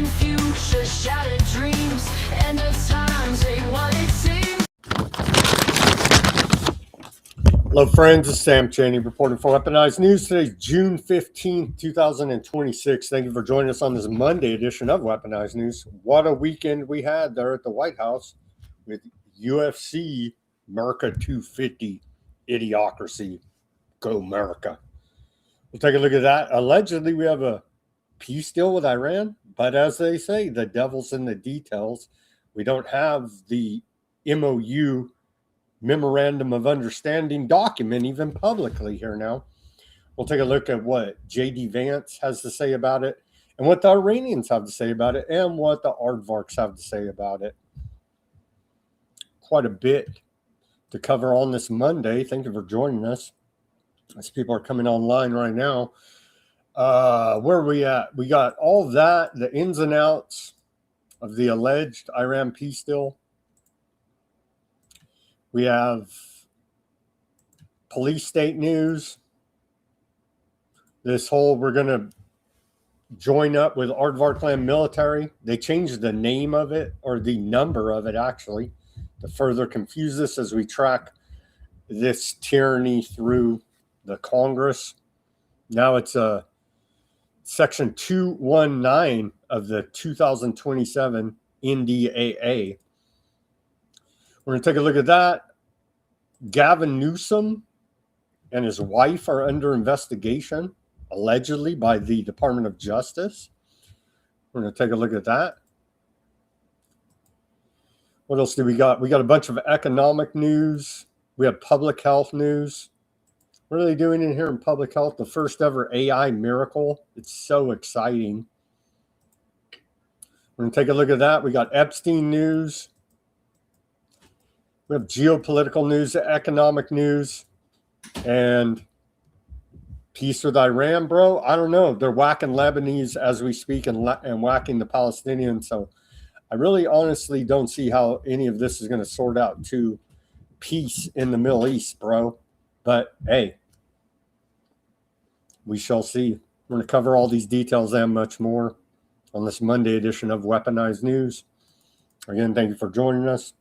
Fading future, shattered dreams, end of times ain't what it seems. Hello, friends. It's Sam Chaney reporting for Weaponized News. Today's June 15th, 2026. Thank you for joining us on this Monday edition of Weaponized News. What a weekend we had there at the White House with UFC America 250 Idiocracy. Go America. We'll take a look at that. Allegedly, we have a peace deal with Iran, but as they say, the devil's in the details. We don't have the MOU, Memorandum of Understanding document, even publicly here now. We'll take a look at what J.D. Vance has to say about it, and what the Iranians have to say about it, and what the aardvarks have to say about it. Quite a bit to cover on this Monday. Thank you for joining us. As people are coming online right now. Where are we at? We got all of that, the ins and outs of the alleged Iran peace deal. We have police state news. This whole, we're going to join up with Aardvark Land military. They changed the name of it, or the number of it actually, to further confuse us as we track this tyranny through the Congress. Now it's a Section 219 of the 2027 NDAA. We're going to take a look at that. Gavin Newsom and his wife are under investigation, allegedly, by the Department of Justice. We're going to take a look at that. What else do we got? We got a bunch of economic news. We have public health news. What are they doing in here in public health? The first ever AI miracle. It's so exciting. We're going to take a look at that. We got Epstein news. We have geopolitical news, economic news, and peace with Iran, bro. I don't know. They're whacking Lebanese as we speak and whacking the Palestinians. So I really honestly don't see how any of this is going to sort out to peace in the Middle East, bro. But hey, we shall see. We're going to cover all these details and much more on this Monday edition of Weaponized News. Again, thank you for joining us.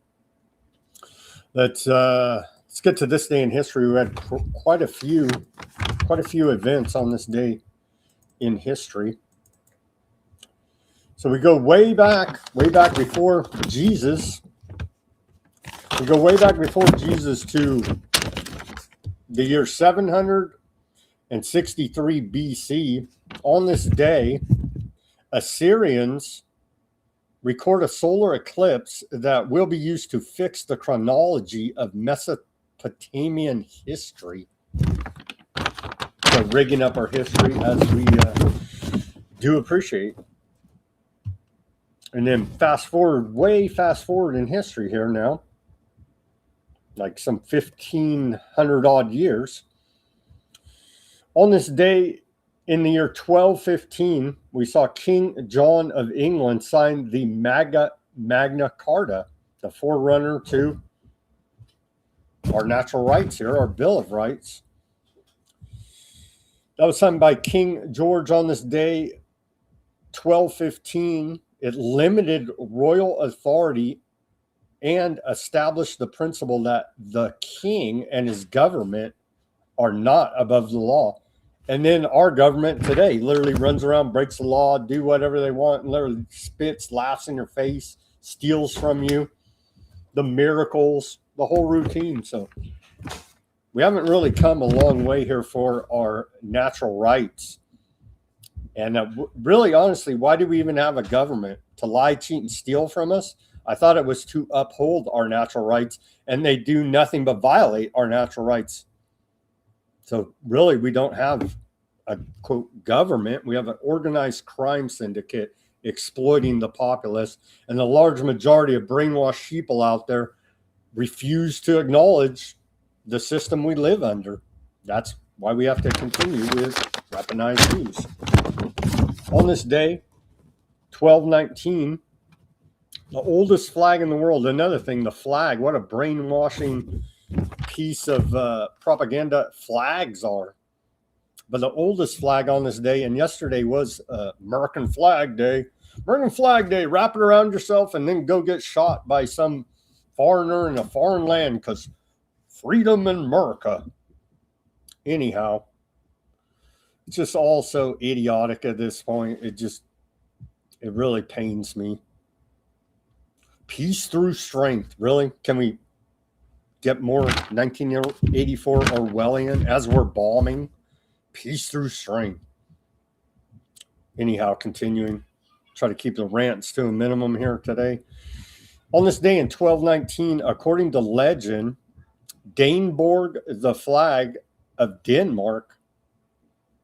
Let's get to this day in history. We had quite a few events on this day in history. So we go way back before Jesus. We go way back before Jesus to the year 763 BC. On this day, Assyrians record a solar eclipse that will be used to fix the chronology of Mesopotamian history. So rigging up our history as we do appreciate. And then way fast forward in history here now, like some 1,500 odd years. On this day in the year 1215, we saw King John of England sign the Magna Carta, the forerunner to our natural rights here, our Bill of Rights. That was signed by King George on this day, 1215. It limited royal authority and established the principle that the king and his government are not above the law. And then our government today literally runs around, breaks the law, do whatever they want, and literally spits, laughs in your face, steals from you, the miracles, the whole routine. So we haven't really come a long way here for our natural rights. And really, honestly, why do we even have a government? To lie, cheat, and steal from us? I thought it was to uphold our natural rights, and they do nothing but violate our natural rights. So really, we don't have a, quote, government. We have an organized crime syndicate exploiting the populace, and the large majority of brainwashed people out there refuse to acknowledge the system we live under. That's why we have to continue with Weaponized News. On this day, 1219, the oldest flag in the world. Another thing, the flag, what a brainwashing piece of propaganda flags are. But the oldest flag on this day, and yesterday was American Flag Day. Burning Flag Day, wrap it around yourself and then go get shot by some foreigner in a foreign land because freedom in America. Anyhow, it's just all so idiotic at this point. It really pains me. Peace through strength. Really? Can we get more 1984 Orwellian as we're bombing? Peace through strength. Anyhow, continuing. Try to keep the rants to a minimum here today. On this day in 1219, according to legend, Daneborg, the flag of Denmark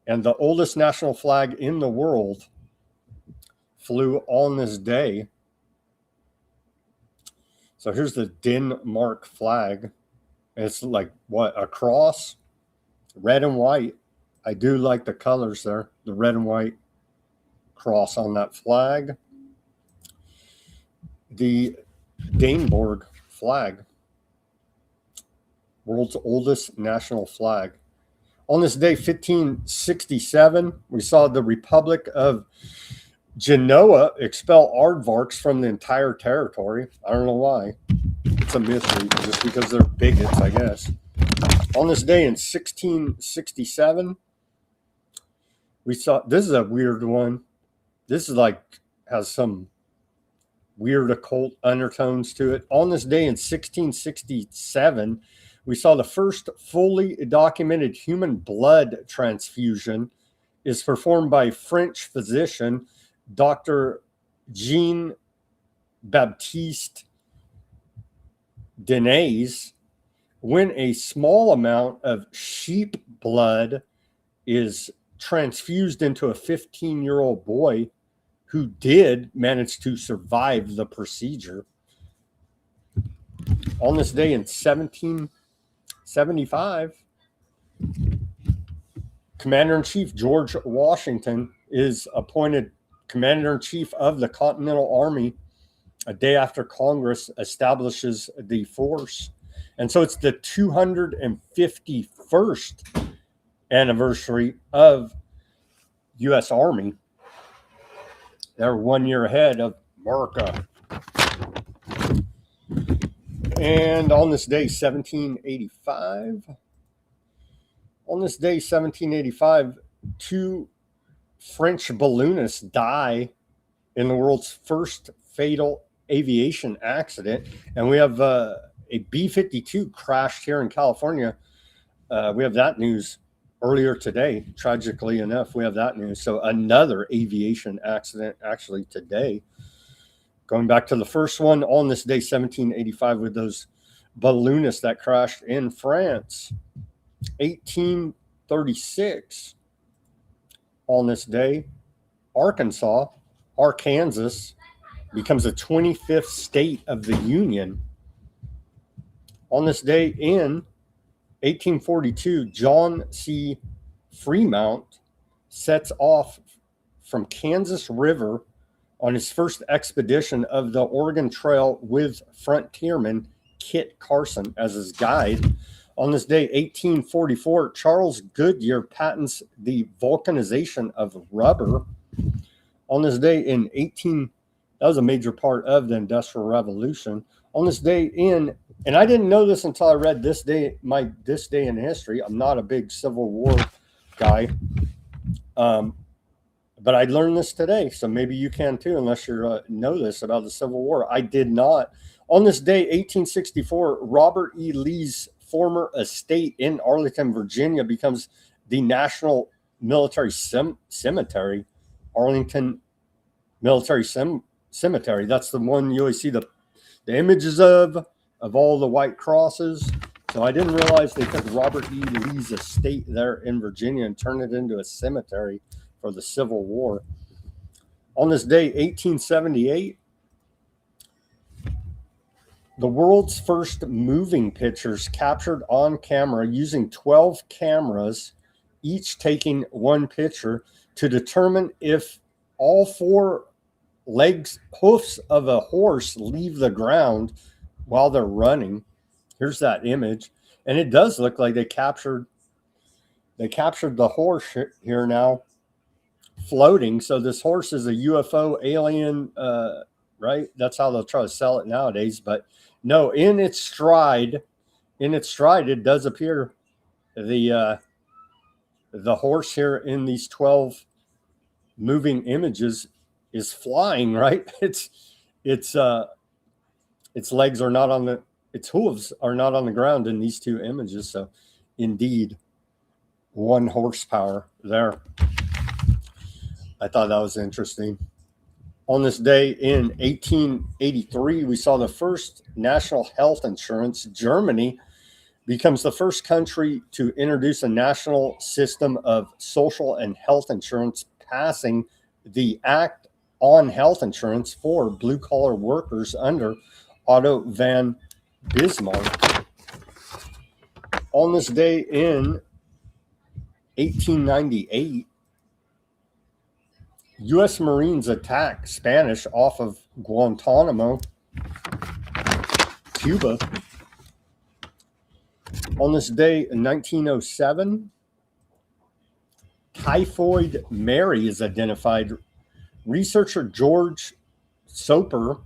and the oldest national flag in the world, flew on this day. So here's the Denmark flag. It's like what, a cross, red and white. I do like the colors there, the red and white cross on that flag. The Daneborg flag, world's oldest national flag. On this day, 1567, we saw the Republic of Genoa expel aardvarks from the entire territory. I don't know why. It's a mystery, just because they're bigots, I guess. On this day in 1667, we saw, this is a weird one. This is like, has some weird occult undertones to it. On this day in 1667, we saw the first fully documented human blood transfusion is performed by French physician Dr. Jean-Baptiste Denis, when a small amount of sheep blood is transfused into a 15-year-old boy who did manage to survive the procedure. On this day in 1775, Commander-in-Chief George Washington is appointed Commander-in-Chief of the Continental Army a day after Congress establishes the force. And so it's the 251st anniversary of U.S. Army. They're 1 year ahead of America. And on this day, 1785, two French balloonists die in the world's first fatal aviation accident. And we have a B-52 crashed here in California. We have that news earlier today. Tragically enough, we have that news. So another aviation accident actually today. Going back to the first one on this day, 1785, with those balloonists that crashed in France. 1836, on this day, Arkansas becomes the 25th state of the Union. On this day in 1842, John C. Fremont sets off from Kansas River on his first expedition of the Oregon Trail with frontiersman Kit Carson as his guide. On this day, 1844, Charles Goodyear patents the vulcanization of rubber. On this day that was a major part of the Industrial Revolution. On this day and I didn't know this until I read this day in history. I'm not a big Civil War guy. But I learned this today, so maybe you can too, unless you know this about the Civil War. I did not. On this day, 1864, Robert E. Lee's former estate in Arlington, Virginia, becomes the National Military Cemetery, Arlington Military Cemetery. That's the one you always see the images of all the white crosses. So I didn't realize they took Robert E. Lee's estate there in Virginia and turned it into a cemetery for the Civil War. On this day, 1878, the world's first moving pictures captured on camera using 12 cameras, each taking one picture to determine if all four hoofs of a horse leave the ground while they're running. Here's that image. And it does look like they captured the horse here now. floating. So this horse is a UFO alien, right? That's how they'll try to sell it nowadays. But no, in its stride, it does appear the horse here in these 12 moving images is flying, right? Its legs are not on the, its hooves are not on the ground in these two images. So indeed, 1 horsepower there. I thought that was interesting. On this day in 1883, we saw the first national health insurance. Germany becomes the first country to introduce a national system of social and health insurance, passing the Act on Health Insurance for blue-collar workers under Otto von Bismarck. On this day in 1898, U.S. Marines attack Spanish off of Guantanamo, Cuba. On this day in 1907, Typhoid Mary is identified. Researcher George Soper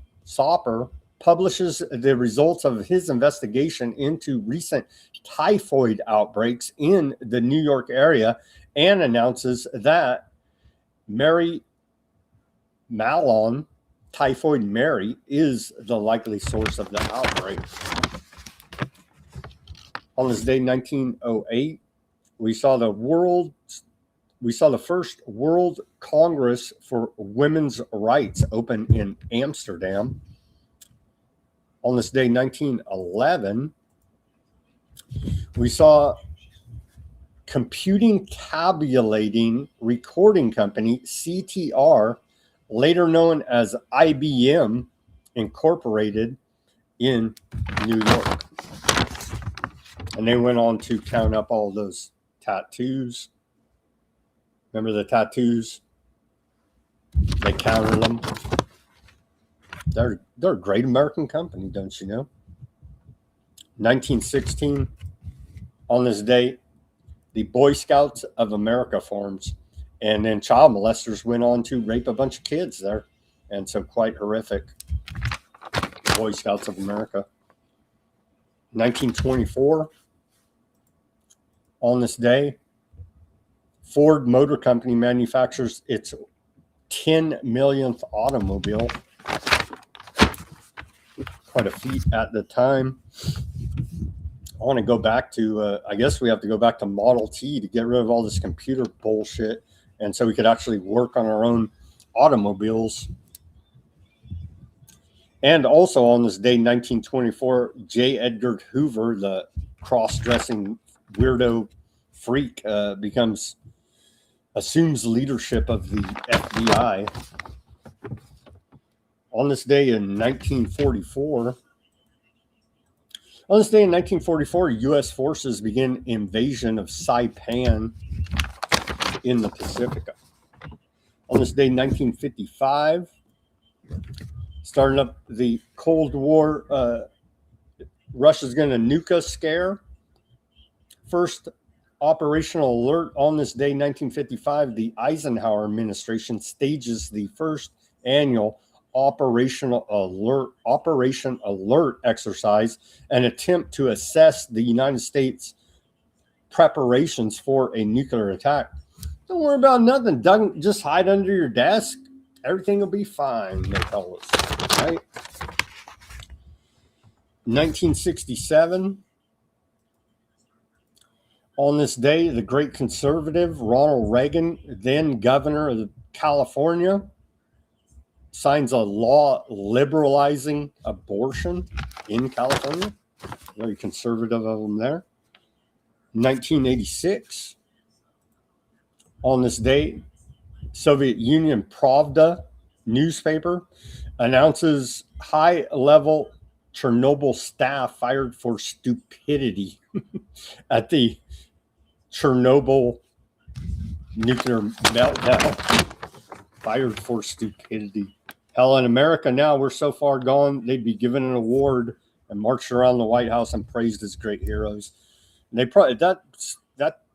publishes the results of his investigation into recent typhoid outbreaks in the New York area and announces that Mary Malon, Typhoid Mary, is the likely source of the outbreak. On this day, 1908, we saw the first World Congress for Women's Rights open in Amsterdam. On this day, 1911, we saw computing tabulating recording company CTR, later known as IBM, Incorporated in New York. And they went on to count up all those tattoos. Remember the tattoos? They counted them. They're a great American company, don't you know? 1916, on this day, the Boy Scouts of America forms, and then child molesters went on to rape a bunch of kids there, and so quite horrific. Boy Scouts of America. 1924, on this day, Ford Motor Company manufactures its 10 millionth automobile. Quite a feat at the time. I want to go back to, I guess we have to go back to Model T to get rid of all this computer bullshit. And so we could actually work on our own automobiles. And also on this day, 1924, J. Edgar Hoover, the cross-dressing weirdo freak, assumes leadership of the FBI. On this day in 1944, U.S. forces begin invasion of Saipan in the Pacific. On this day, 1955, starting up the Cold War, Russia's going to nuke us scare. First operational alert on this day, 1955, the Eisenhower administration stages the first annual Operation Alert exercise, an attempt to assess the United States preparations for a nuclear attack. Don't worry about nothing, Doug. Just hide under your desk. Everything will be fine, they tell us, right? 1967. On this day, the great conservative Ronald Reagan, then governor of California, signs a law liberalizing abortion in California. Very conservative of them there. 1986. On this day, Soviet Union Pravda newspaper announces high-level Chernobyl staff fired for stupidity at the Chernobyl nuclear meltdown. Fired for stupidity. Hell, in America now, we're so far gone, they'd be given an award and marched around the White House and praised as great heroes. And they probably that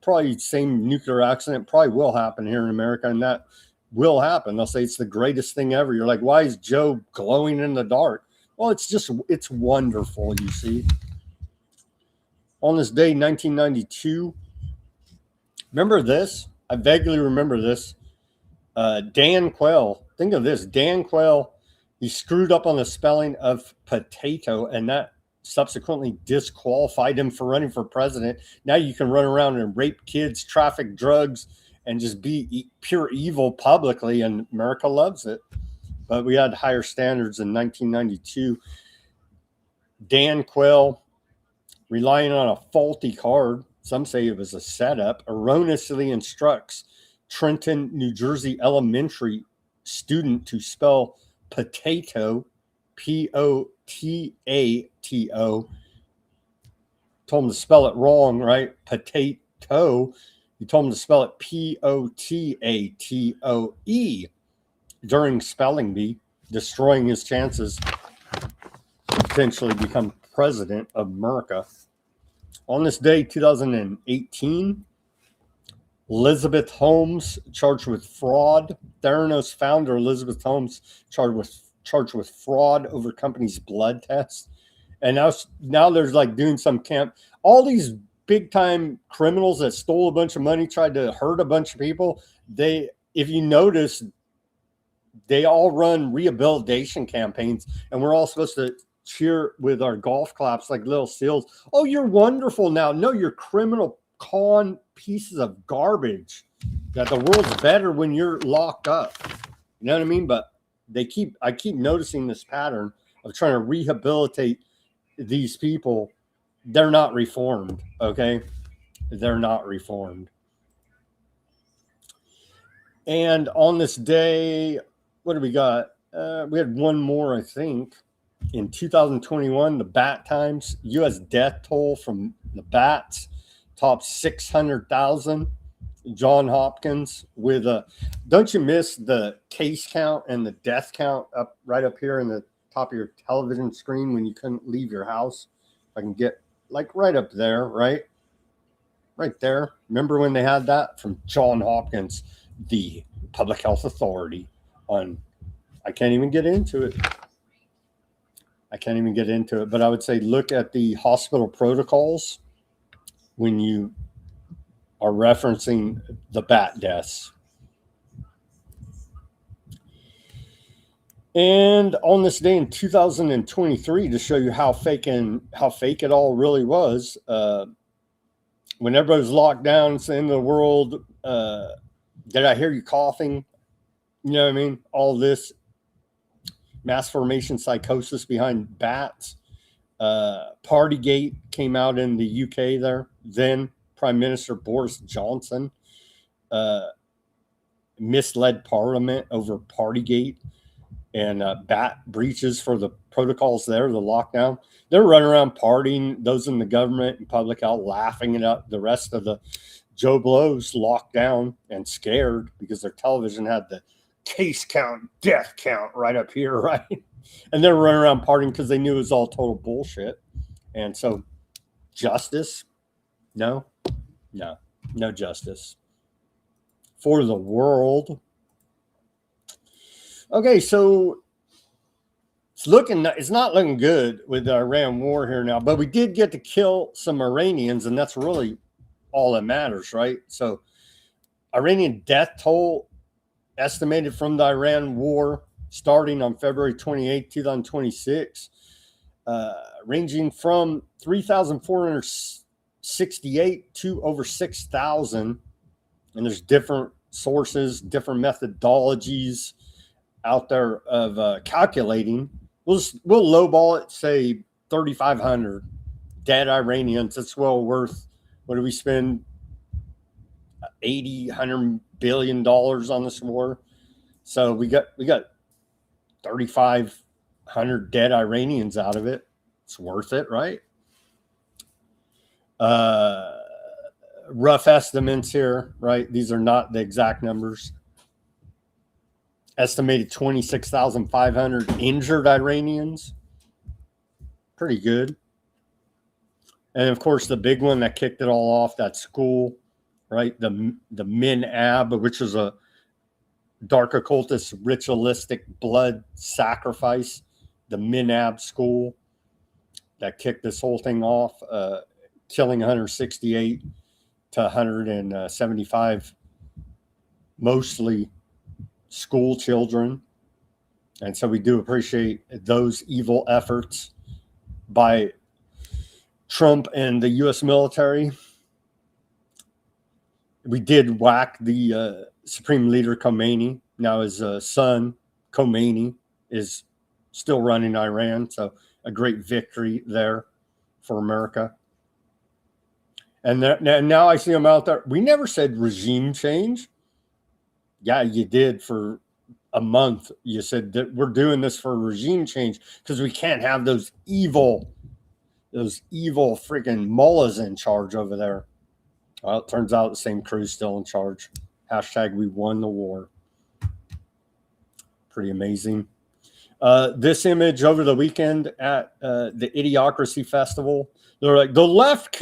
probably same nuclear accident probably will happen here in America, and that will happen. They'll say it's the greatest thing ever. You're like, why is Joe glowing in the dark? Well, it's wonderful, you see. On this day, 1992, remember this? I vaguely remember this. Dan Quayle, think of this. Dan Quayle, he screwed up on the spelling of potato, and that subsequently disqualified him for running for president. Now you can run around and rape kids, traffic drugs, and just be pure evil publicly, and America loves it. But we had higher standards in 1992. Dan Quayle, relying on a faulty card, some say it was a setup, erroneously instructs Trenton, New Jersey elementary student to spell potato, Potato. Told him to spell it wrong, right? Potato. You told him to spell it Potatoe during spelling bee, destroying his chances to potentially become president of America. On this day, 2018, Elizabeth Holmes charged with fraud. Theranos founder Elizabeth Holmes charged with fraud over company's blood tests. And now there's like doing some camp. All these big time criminals that stole a bunch of money, tried to hurt a bunch of people. If you notice, they all run rehabilitation campaigns, and we're all supposed to cheer with our golf claps like little seals. Oh, you're wonderful now. No, you're criminal con pieces of garbage. That the world's better when you're locked up. You know what I mean? But I keep noticing this pattern of trying to rehabilitate these people. They're not reformed, okay? They're not reformed. And on this day, what do we got? We had one more, I think. In 2021, the bat times, U.S. death toll from the bats topped 600,000. John Hopkins with don't you miss the case count and the death count right up here in the top of your television screen when you couldn't leave your house? I can get like right up there, right there. Remember when they had that from John Hopkins, the public health authority on, I can't even get into it. But I would say look at the hospital protocols when you are referencing the bat deaths. And on this day in 2023, to show you how fake it all really was, when everybody was locked down, it's the end of the world. Did I hear you coughing? You know what I mean? All this mass formation psychosis behind bats. Partygate came out in the UK there. Then Prime Minister Boris Johnson misled Parliament over Partygate and bat breaches for the protocols there, the lockdown. They're running around partying, those in the government and public out laughing it up. The rest of the Joe Blows locked down and scared because their television had the case count, death count right up here, right? And they're running around partying because they knew it was all total bullshit. And so justice, no justice for the world. Okay, so it's not looking good with the Iran war here now, but we did get to kill some Iranians, and that's really all that matters, right? So Iranian death toll estimated from the Iran war starting on February 28, 2026, ranging from 3,468 to over 6,000. And there's different sources, different methodologies out there of calculating. We'll lowball it, say 3,500 dead Iranians. It's well worth, what do we spend? $100 billion on this war. So we got 3,500 dead Iranians out of it. It's worth it, right? Rough estimates here, right? These are not the exact numbers. Estimated 26,500 injured Iranians. Pretty good. And of course, the big one that kicked it all off, that school, right? The Min Ab, which is dark occultist ritualistic blood sacrifice, the Minab school that kicked this whole thing off, killing 168 to 175, mostly school children. And so we do appreciate those evil efforts by Trump and the U.S. military. We did whack the Supreme Leader Khomeini. Now his son, Khomeini, is still running Iran. So a great victory there for America. And now I see him out there. We never said regime change. Yeah, you did for a month. You said that we're doing this for regime change because we can't have those evil freaking mullahs in charge over there. Well, it turns out the same crew's still in charge. Hashtag we won the war. Pretty amazing. This image over the weekend at the Idiocracy Festival. They're like, the left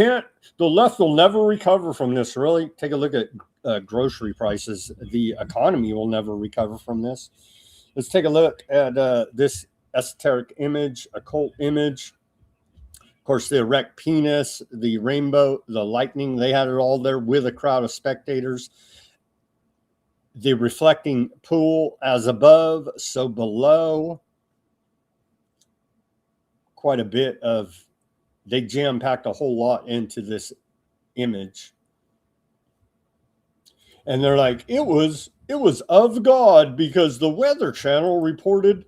will never recover from this. Really? Take a look at grocery prices. The economy will never recover from this. Let's take a look at this esoteric image, occult image. Of course, the erect penis, the rainbow, the lightning, they had it all there with a crowd of spectators. The reflecting pool as above, so below. Quite a bit of, they jam-packed a whole lot into this image. And they're like, it was of God because the Weather Channel reported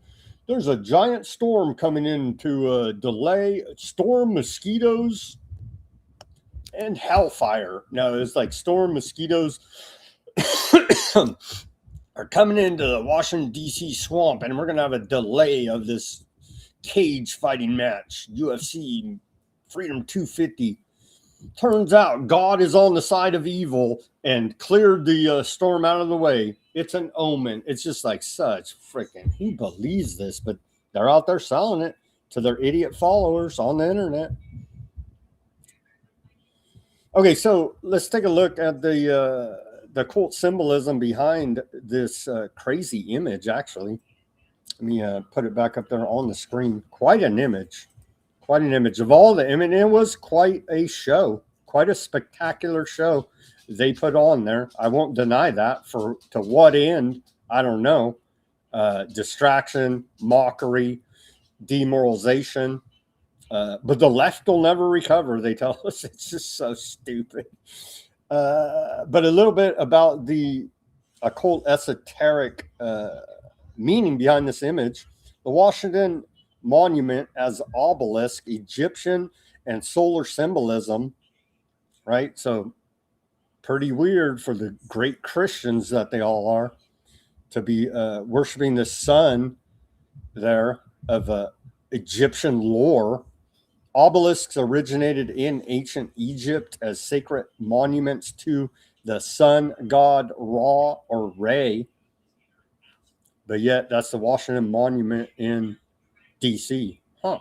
there's a giant storm coming in to delay storm mosquitoes and hellfire. No, it's like storm mosquitoes are coming into the Washington, D.C. swamp, and we're going to have a delay of this cage fighting match, UFC Freedom 250. Turns out God is on the side of evil and cleared the storm out of the way. It's an omen. It's just like such freaking, who believes this? But they're out there selling it to their idiot followers on the internet. Okay, so let's take a look at the occult symbolism behind this crazy image, actually. Let me put it back up there on the screen. Quite an image. Quite an image of all the image. It was quite a show. Quite a spectacular show they put on there. I won't deny that. To what end? I don't know. Distraction, mockery, demoralization. But the left will never recover, they tell us. It's just so stupid. But a little bit about the occult esoteric meaning behind this image. The Washington Monument as obelisk, Egyptian and solar symbolism, right? So pretty weird for the great Christians that they all are to be worshiping the sun there of Egyptian lore. Obelisks originated in ancient Egypt as sacred monuments to the sun god Ra or Re. But yet that's the Washington Monument in DC. Huh.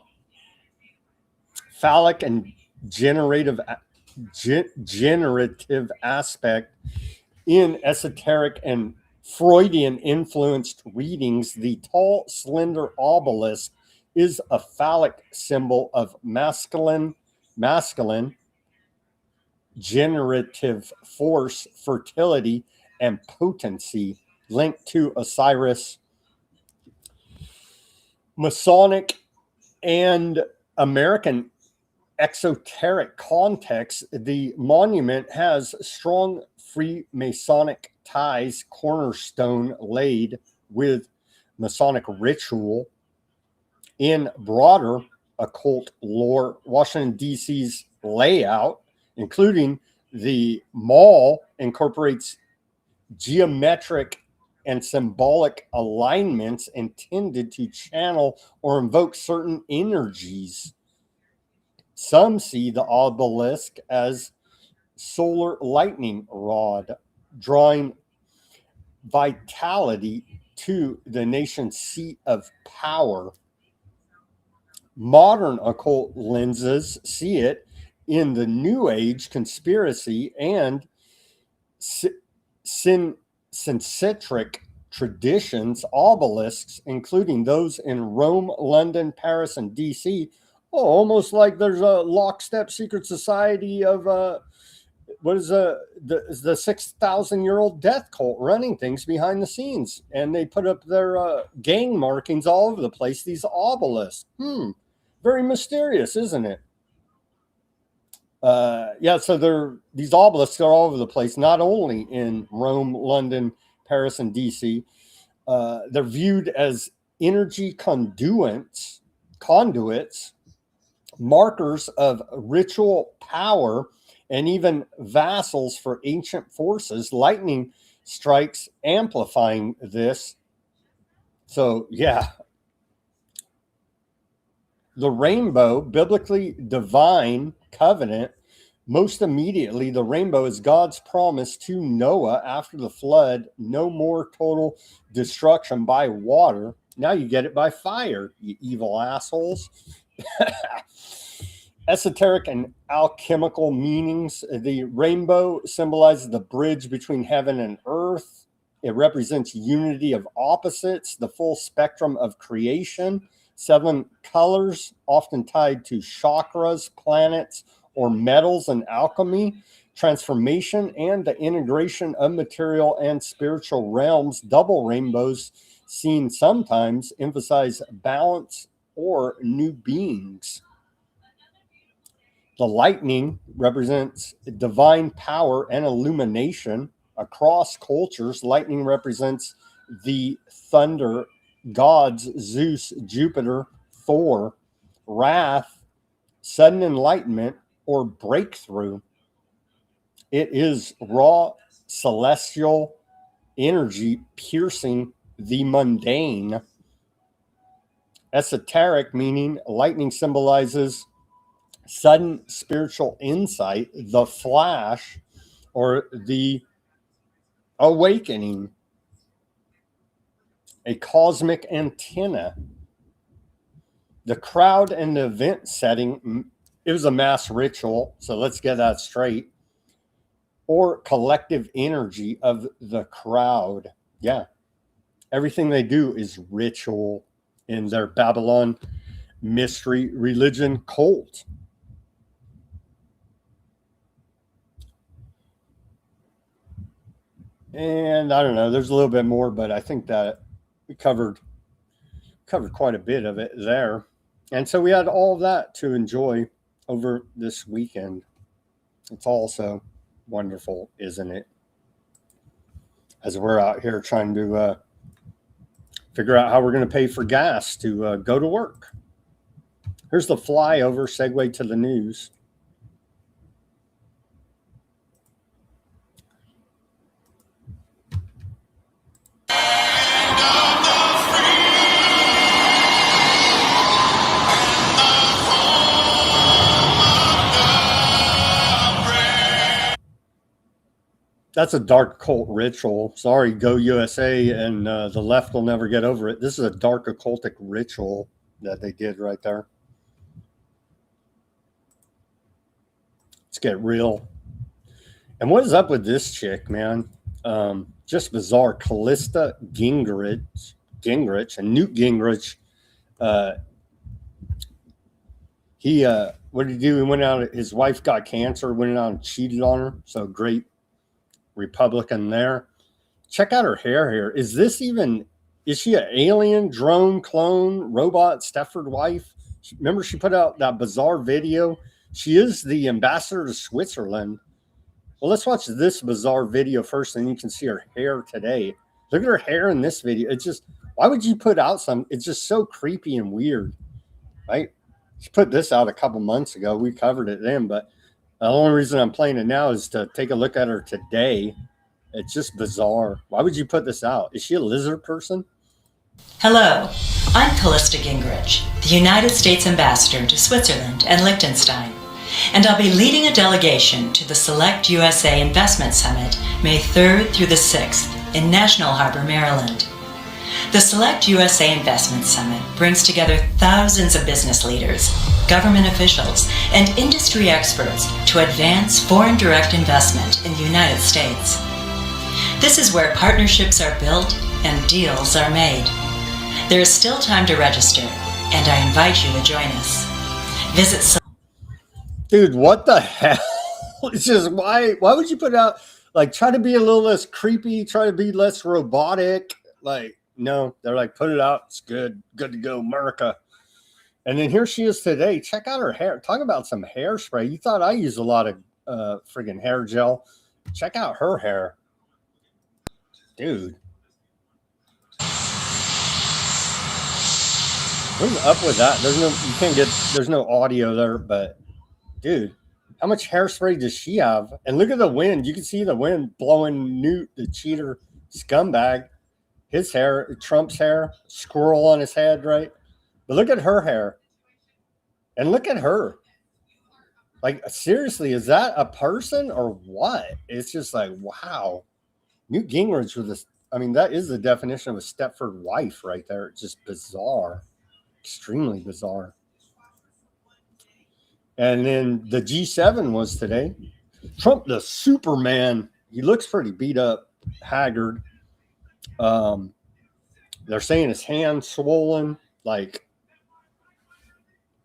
Phallic and generative aspect in esoteric and Freudian influenced readings. The tall, slender obelisk is a phallic symbol of masculine generative force, fertility, and potency, linked to Osiris. Masonic and American exoteric context, the monument has strong Freemasonic ties, cornerstone laid with Masonic ritual. In broader occult lore, Washington, D.C.'s layout, including the mall, incorporates geometric and symbolic alignments intended to channel or invoke certain energies. Some see the obelisk as solar lightning rod, drawing vitality to the nation's seat of power. Modern occult lenses see it in the New Age conspiracy and syncentric traditions, obelisks, including those in Rome, London, Paris, and DC. Oh, almost like there's a lockstep secret society of what is the 6,000-year-old death cult running things behind the scenes, and they put up their gang markings all over the place. These obelisks, very mysterious, isn't it? Yeah, so these obelisks are all over the place, not only in Rome, London, Paris, and DC. They're viewed as energy conduits, markers of ritual power, and even vassals for ancient forces. Lightning strikes amplifying this. So, yeah. The rainbow, biblically divine covenant. Most immediately, the rainbow is God's promise to Noah after the flood. No more total destruction by water. Now you get it by fire, you evil assholes. Esoteric and alchemical meanings. The rainbow symbolizes the bridge between heaven and earth. It represents unity of opposites, the full spectrum of creation. 7 colors, often tied to chakras, planets, or metals and alchemy. Transformation and the integration of material and spiritual realms. Double rainbows, seen sometimes, emphasize balance or new beings. The lightning represents divine power and illumination across cultures. Lightning represents the thunder gods, Zeus, Jupiter, Thor. Wrath, sudden enlightenment, or breakthrough. It is raw celestial energy piercing the mundane. Esoteric, meaning lightning symbolizes sudden spiritual insight, the flash, or the awakening. A cosmic antenna. The crowd and the event setting, it was a mass ritual, so let's get that straight. Or collective energy of the crowd. Yeah. Everything they do is ritual in their Babylon mystery religion cult. And I don't know, there's a little bit more, but I think that we covered quite a bit of it there. And so we had all of that to enjoy over this weekend. It's also wonderful, isn't it? As we're out here trying to figure out how we're going to pay for gas to go to work. Here's the flyover segue to the news. That's a dark occult ritual. Sorry, Go USA, and the left will never get over it. This is a dark occultic ritual that they did right there. Let's get real. And what is up with this chick, man? Just bizarre. Callista Gingrich, and Newt Gingrich. What did he do? He went out. His wife got cancer. Went out and cheated on her. So great Republican there. Check out her hair here. Is she an alien, drone, clone, robot, Stepford wife? Remember she put out that bizarre video? She is the ambassador to Switzerland. Well, let's watch this bizarre video first, and you can see her hair today. Look at her hair in this video. It's just, why would you put out it's just so creepy and weird, right? She put this out a couple months ago. We covered it then, but the only reason I'm playing it now is to take a look at her today. It's just bizarre. Why would you put this out? Is she a lizard person? Hello, I'm Callista Gingrich, the United States Ambassador to Switzerland and Liechtenstein, and I'll be leading a delegation to the Select USA Investment Summit May 3rd through the 6th in National Harbor, Maryland. The Select USA Investment Summit brings together thousands of business leaders, government officials, and industry experts to advance foreign direct investment in the United States. This is where partnerships are built and deals are made. There is still time to register, and I invite you to join us. Visit. Dude, what the hell? It's just why would you put out, like, try to be a little less creepy, try to be less robotic? Like, no, they're like, put it out. It's good to go, America. And then here she is today. Check out her hair. Talk about some hairspray. You thought I used a lot of friggin' hair gel. Check out her hair, dude. What's up with that? There's no audio there, but dude, how much hairspray does she have? And look at the wind. You can see the wind blowing Newt, the cheater scumbag, his hair, Trump's hair, squirrel on his head, right? But look at her hair. And look at her. Like, seriously, is that a person or what? It's just like, wow. Newt Gingrich with this. I mean, that is the definition of a Stepford wife right there. It's just bizarre. Extremely bizarre. And then the G7 was today. Trump, the Superman. He looks pretty beat up, haggard. They're saying his hand's swollen, like,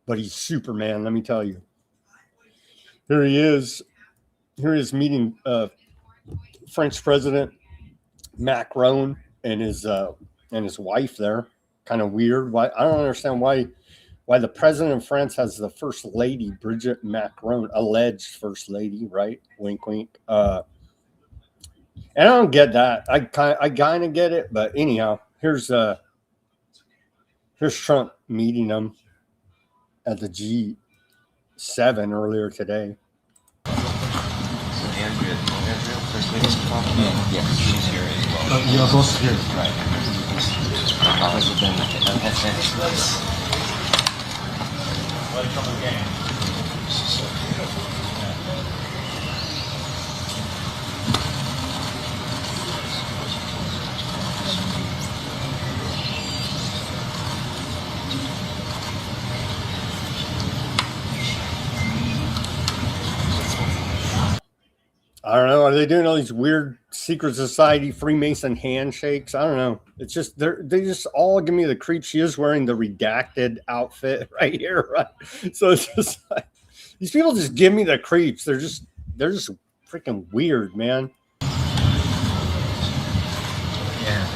but he's Superman, let me tell you. Here he is. Here he is meeting French President Macron and his wife there. Kind of weird. Why? I don't understand why the president of France has the first lady, Brigitte Macron, alleged first lady, right? Wink, wink. And I don't get that. I kind of get it, but anyhow, here's Trump meeting them at the G7 earlier today. Andrea, First Lady's talking. Yes, she's here as well. You're both here. Right. Welcome again. I don't know. Are they doing all these weird secret society Freemason handshakes? I don't know. It's just they just all give me the creep. She is wearing the redacted outfit right here, right? So it's just like these people just give me the creeps. They're just freaking weird, man. Yeah.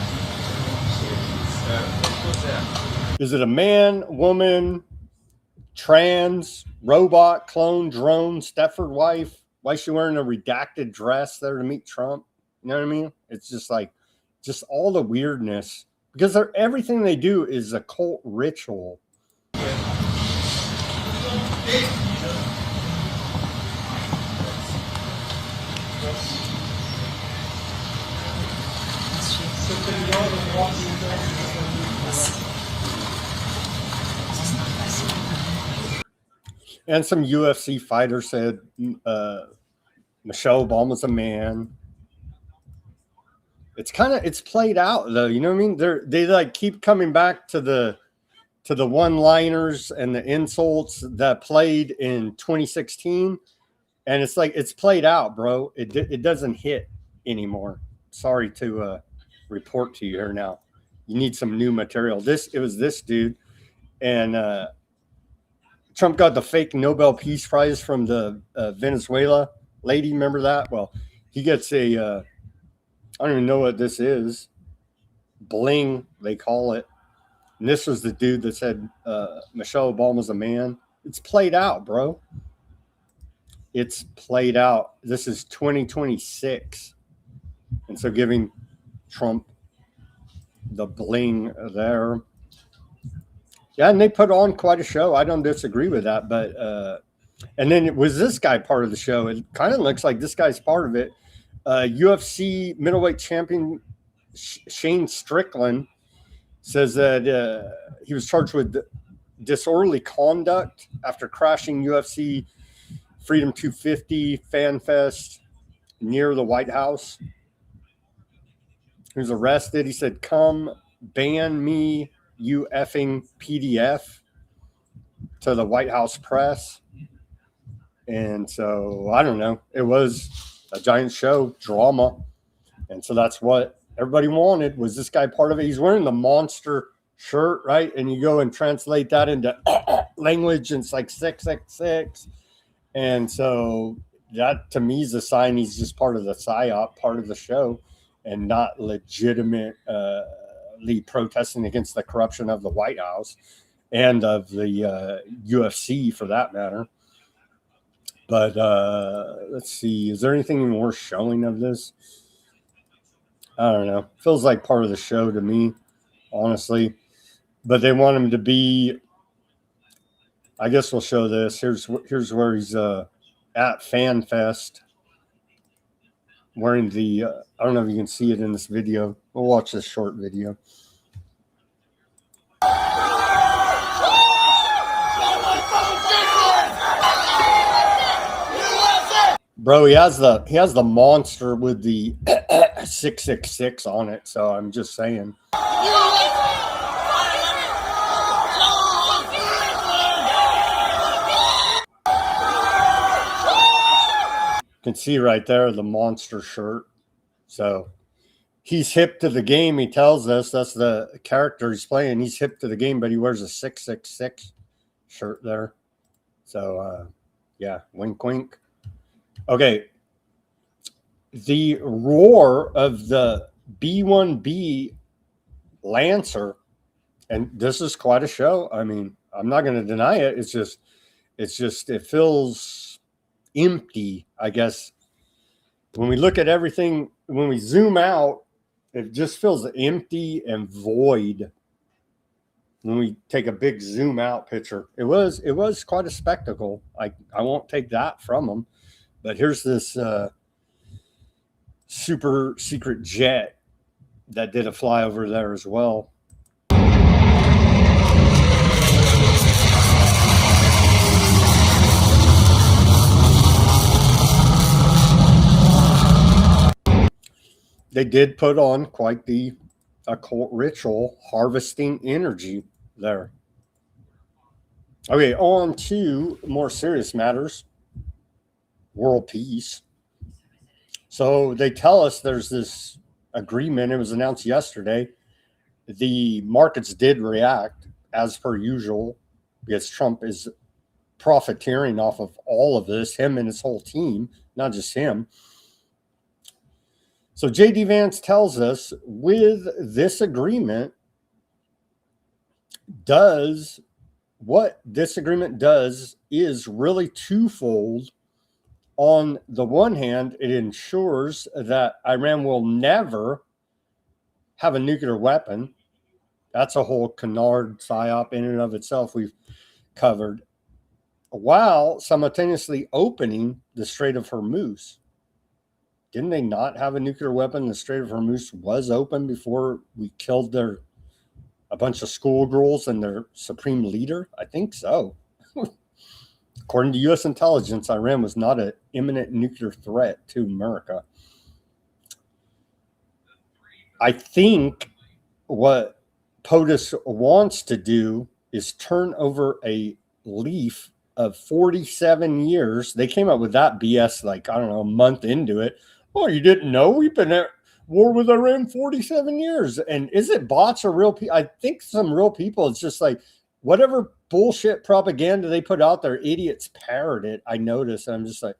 Is it a man, woman, trans, robot, clone, drone, Stepford wife? Why is she wearing a redacted dress there to meet Trump? You know what I mean? It's just like, just all the weirdness. Because everything they do is a cult ritual. And some UFC fighter said Michelle Obama's a man. It's played out though, you know what I mean? They like keep coming back to the one-liners and the insults that played in 2016, and it's like it's played out, bro. It doesn't hit anymore. Sorry to report to you here now. You need some new material. It was this dude, and Trump got the fake Nobel Peace Prize from the Venezuela lady. Remember that? Well, he gets a, I don't even know what this is. Bling, they call it. And this was the dude that said Michelle Obama's a man. It's played out, bro. It's played out. This is 2026. And so giving Trump the bling there. Yeah, and they put on quite a show. I don't disagree with that, but and then it was this guy part of the show. It kind of looks like this guy's part of it. UFC middleweight champion Shane Strickland says that he was charged with disorderly conduct after crashing UFC Freedom 250 Fan Fest near the White House. He was arrested. He said, "Come ban me, you effing PDF," to the White House press. And so I don't know. It was a giant show, drama. And so that's what everybody wanted. Was this guy part of it? He's wearing the monster shirt, right? And you go and translate that into language, and it's like 666. And so that to me is a sign he's just part of the psyop, part of the show, and not legitimately protesting against the corruption of the White House and of the UFC for that matter. But let's see, is there anything even worth showing of this? I don't know. Feels like part of the show to me, honestly. But they want him to be, I guess we'll show this. Here's where he's at FanFest wearing the, I don't know if you can see it in this video. We'll watch this short video. Bro, he has the monster with the 666 on it, so I'm just saying. You can see right there the monster shirt. So he's hip to the game. He tells us that's the character he's playing. He's hip to the game, but he wears a 666 shirt there. So yeah, wink, wink. Okay. The roar of the B-1B Lancer, and this is quite a show. I mean, I'm not going to deny it. It's just, it feels empty, I guess. When we look at everything, when we zoom out, it just feels empty and void. When we take a big zoom out picture, it was quite a spectacle. I won't take that from them. But here's this super secret jet that did a flyover there as well. They did put on quite the occult ritual, harvesting energy there. Okay, on to more serious matters. World peace. So they tell us there's this agreement. It was announced yesterday. The markets did react as per usual because Trump is profiteering off of all of this, him and his whole team, not just him. So JD Vance tells us with this agreement what this agreement does is really twofold. On the one hand, it ensures that Iran will never have a nuclear weapon. That's a whole canard psyop in and of itself we've covered, while simultaneously opening the Strait of Hormuz. Didn't they not have a nuclear weapon? The Strait of Hormuz was open before we killed a bunch of schoolgirls and their supreme leader? I think so. According to U.S. intelligence, Iran was not an imminent nuclear threat to America. I think what POTUS wants to do is turn over a leaf of 47 years. They came up with that BS like, I don't know, a month into it. Oh, you didn't know? We've been at war with Iran 47 years. And is it bots or real people? I think some real people, it's just like whatever bullshit propaganda they put out there, idiots parrot it. I noticed. I'm just like,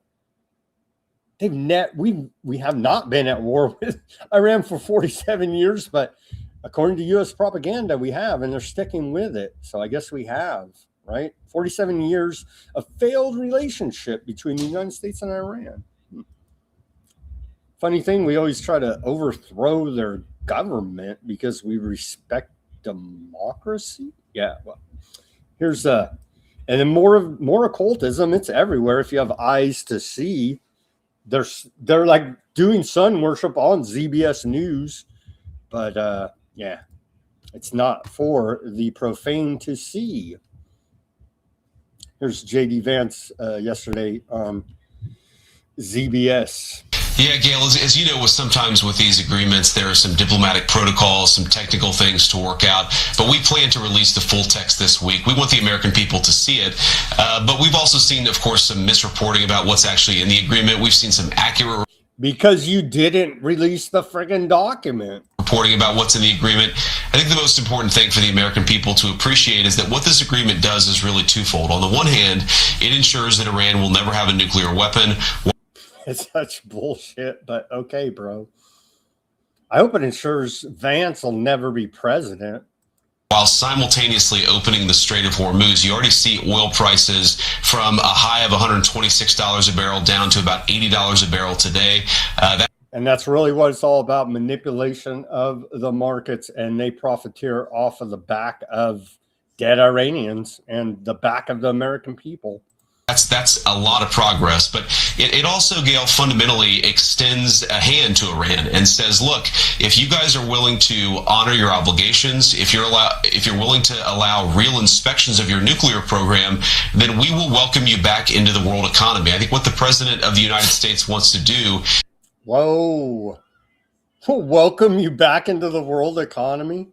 we have not been at war with Iran for 47 years, but according to U.S. propaganda, we have, and they're sticking with it. So I guess we have, right? 47 years of failed relationship between the United States and Iran. Funny thing, we always try to overthrow their government because we respect democracy. Yeah, well, here's and then more occultism. It's everywhere. If you have eyes to see, they're like doing sun worship on ZBS News, but yeah, it's not for the profane to see. Here's JD Vance yesterday on ZBS. Yeah, Gail, as you know, sometimes with these agreements, there are some diplomatic protocols, some technical things to work out, but we plan to release the full text this week. We want the American people to see it, but we've also seen, of course, some misreporting about what's actually in the agreement. We've seen some accurate... Because you didn't release the friggin' document. Reporting about what's in the agreement. I think the most important thing for the American people to appreciate is that what this agreement does is really twofold. On the one hand, it ensures that Iran will never have a nuclear weapon. It's such bullshit, but okay, bro. I hope it ensures Vance will never be president. While simultaneously opening the Strait of Hormuz. You already see oil prices from a high of $126 a barrel down to about $80 a barrel today. And that's really what it's all about, manipulation of the markets, and they profiteer off of the back of dead Iranians and the back of the American people. That's a lot of progress, but it also, Gail, fundamentally extends a hand to Iran and says, look, if you guys are willing to honor your obligations, if you're willing to allow real inspections of your nuclear program, then we will welcome you back into the world economy. I think what the president of the United States wants to do. Whoa. Welcome you back into the world economy?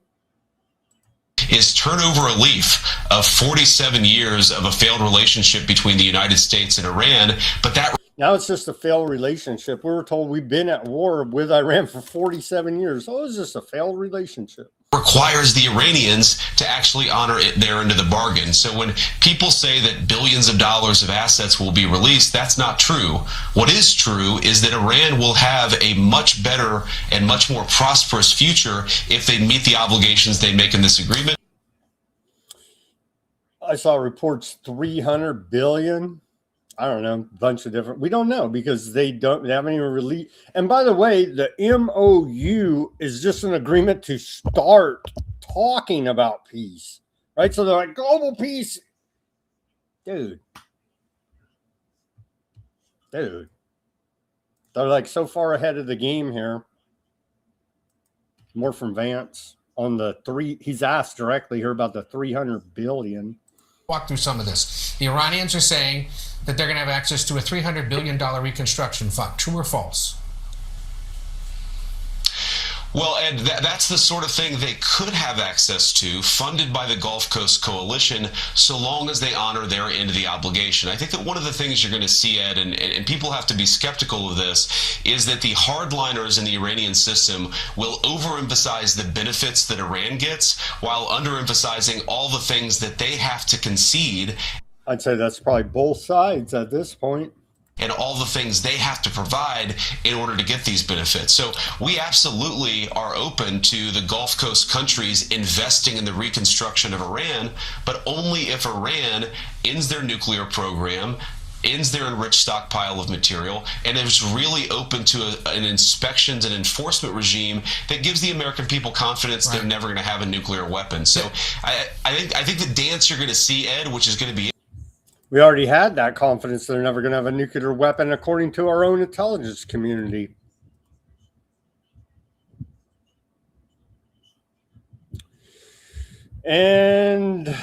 Is turn over a leaf of 47 years of a failed relationship between the United States and Iran, but that now it's just a failed relationship. We were told we've been at war with Iran for 47 years. Oh, it's just a failed relationship. Requires the Iranians to actually honor it their end of the bargain. So when people say that billions of dollars of assets will be released, that's not true. What is true is that Iran will have a much better and much more prosperous future if they meet the obligations they make in this agreement. I saw reports 300 billion. I don't know, a bunch of different. We don't know because they haven't even released. And by the way, the MOU is just an agreement to start talking about peace, right? So they're like global peace, dude. They're like so far ahead of the game here. More from Vance on the three. He's asked directly here about the 300 billion. Walk through some of this. The Iranians are saying that they're going to have access to a $300 billion reconstruction fund. True or false? Well, Ed, that's the sort of thing they could have access to, funded by the Gulf Coast Coalition, so long as they honor their end of the obligation. I think that one of the things you're going to see, Ed, and people have to be skeptical of this, is that the hardliners in the Iranian system will overemphasize the benefits that Iran gets while underemphasizing all the things that they have to concede. I'd say that's probably both sides at this point. And all the things they have to provide in order to get these benefits. So we absolutely are open to the Gulf Coast countries investing in the reconstruction of Iran, but only if Iran ends their nuclear program, ends their enriched stockpile of material, and is really open to an inspections and enforcement regime that gives the American people confidence they're never going to have a nuclear weapon. So I think the dance you're going to see, Ed, which is going to be. We already had that confidence they're never going to have a nuclear weapon, according to our own intelligence community. And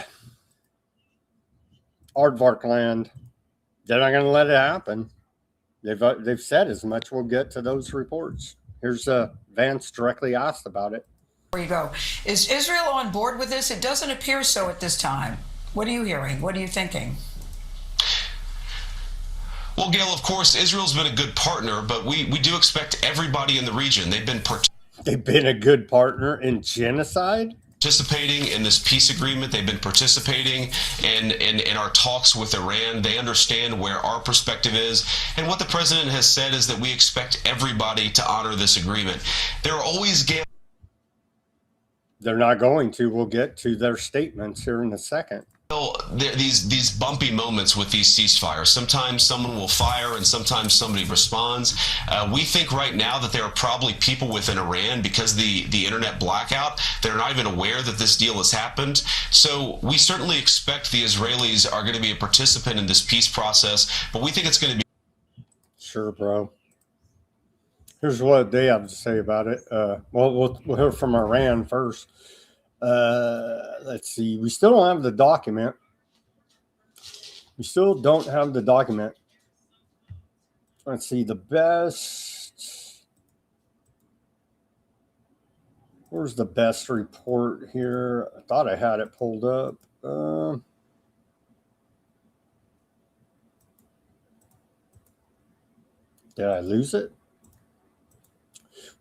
Aardvark land, they're not going to let it happen. They've said as much. We'll get to those reports. Here's Vance directly asked about it. There you go. Is Israel on board with this? It doesn't appear so at this time. What are you hearing? What are you thinking? Well, Gail, of course, Israel's been a good partner, but we do expect everybody in the region. They've been a good partner in genocide. Participating in this peace agreement. They've been participating in our talks with Iran. They understand where our perspective is. And what the president has said is that we expect everybody to honor this agreement. There are always, Gail. They're not going to. We'll get to their statements here in a second. These bumpy moments with these ceasefires. Sometimes someone will fire and sometimes somebody responds. We think right now that there are probably people within Iran, because the internet blackout, they're not even aware that this deal has happened. So we certainly expect the Israelis are going to be a participant in this peace process, but we think it's going to be. Sure, bro. Here's what they have to say about it. We'll hear from Iran first. Let's see. We still don't have the document. Let's see. The best. Where's the best report here? I thought I had it pulled up. Did I lose it?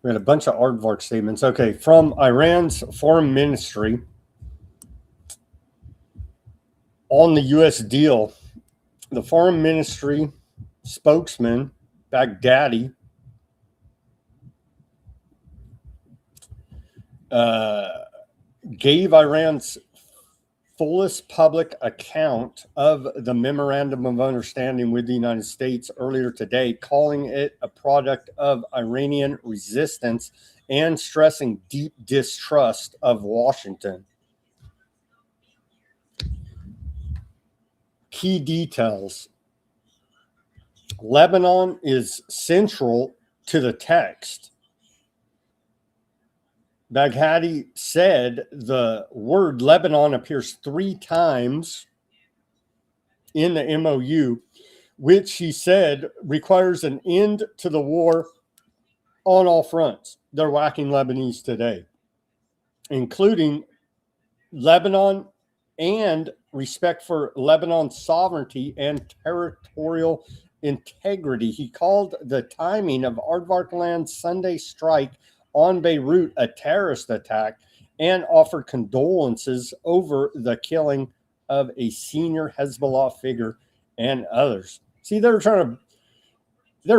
We had a bunch of aardvark statements. Okay, from Iran's foreign ministry on the U.S. deal, the foreign ministry spokesman, Baghdadi, gave Iran's fullest public account of the memorandum of understanding with the United States earlier today, calling it a product of Iranian resistance and stressing deep distrust of Washington. Key details. Lebanon is central to the text. Baghdadi said the word Lebanon appears 3 times in the MOU, which he said requires an end to the war on all fronts. They're whacking Lebanese today, including Lebanon and respect for Lebanon's sovereignty and territorial integrity. He called the timing of Aardvark Land's Sunday strike on Beirut a terrorist attack and offered condolences over the killing of a senior Hezbollah figure and others. See, they're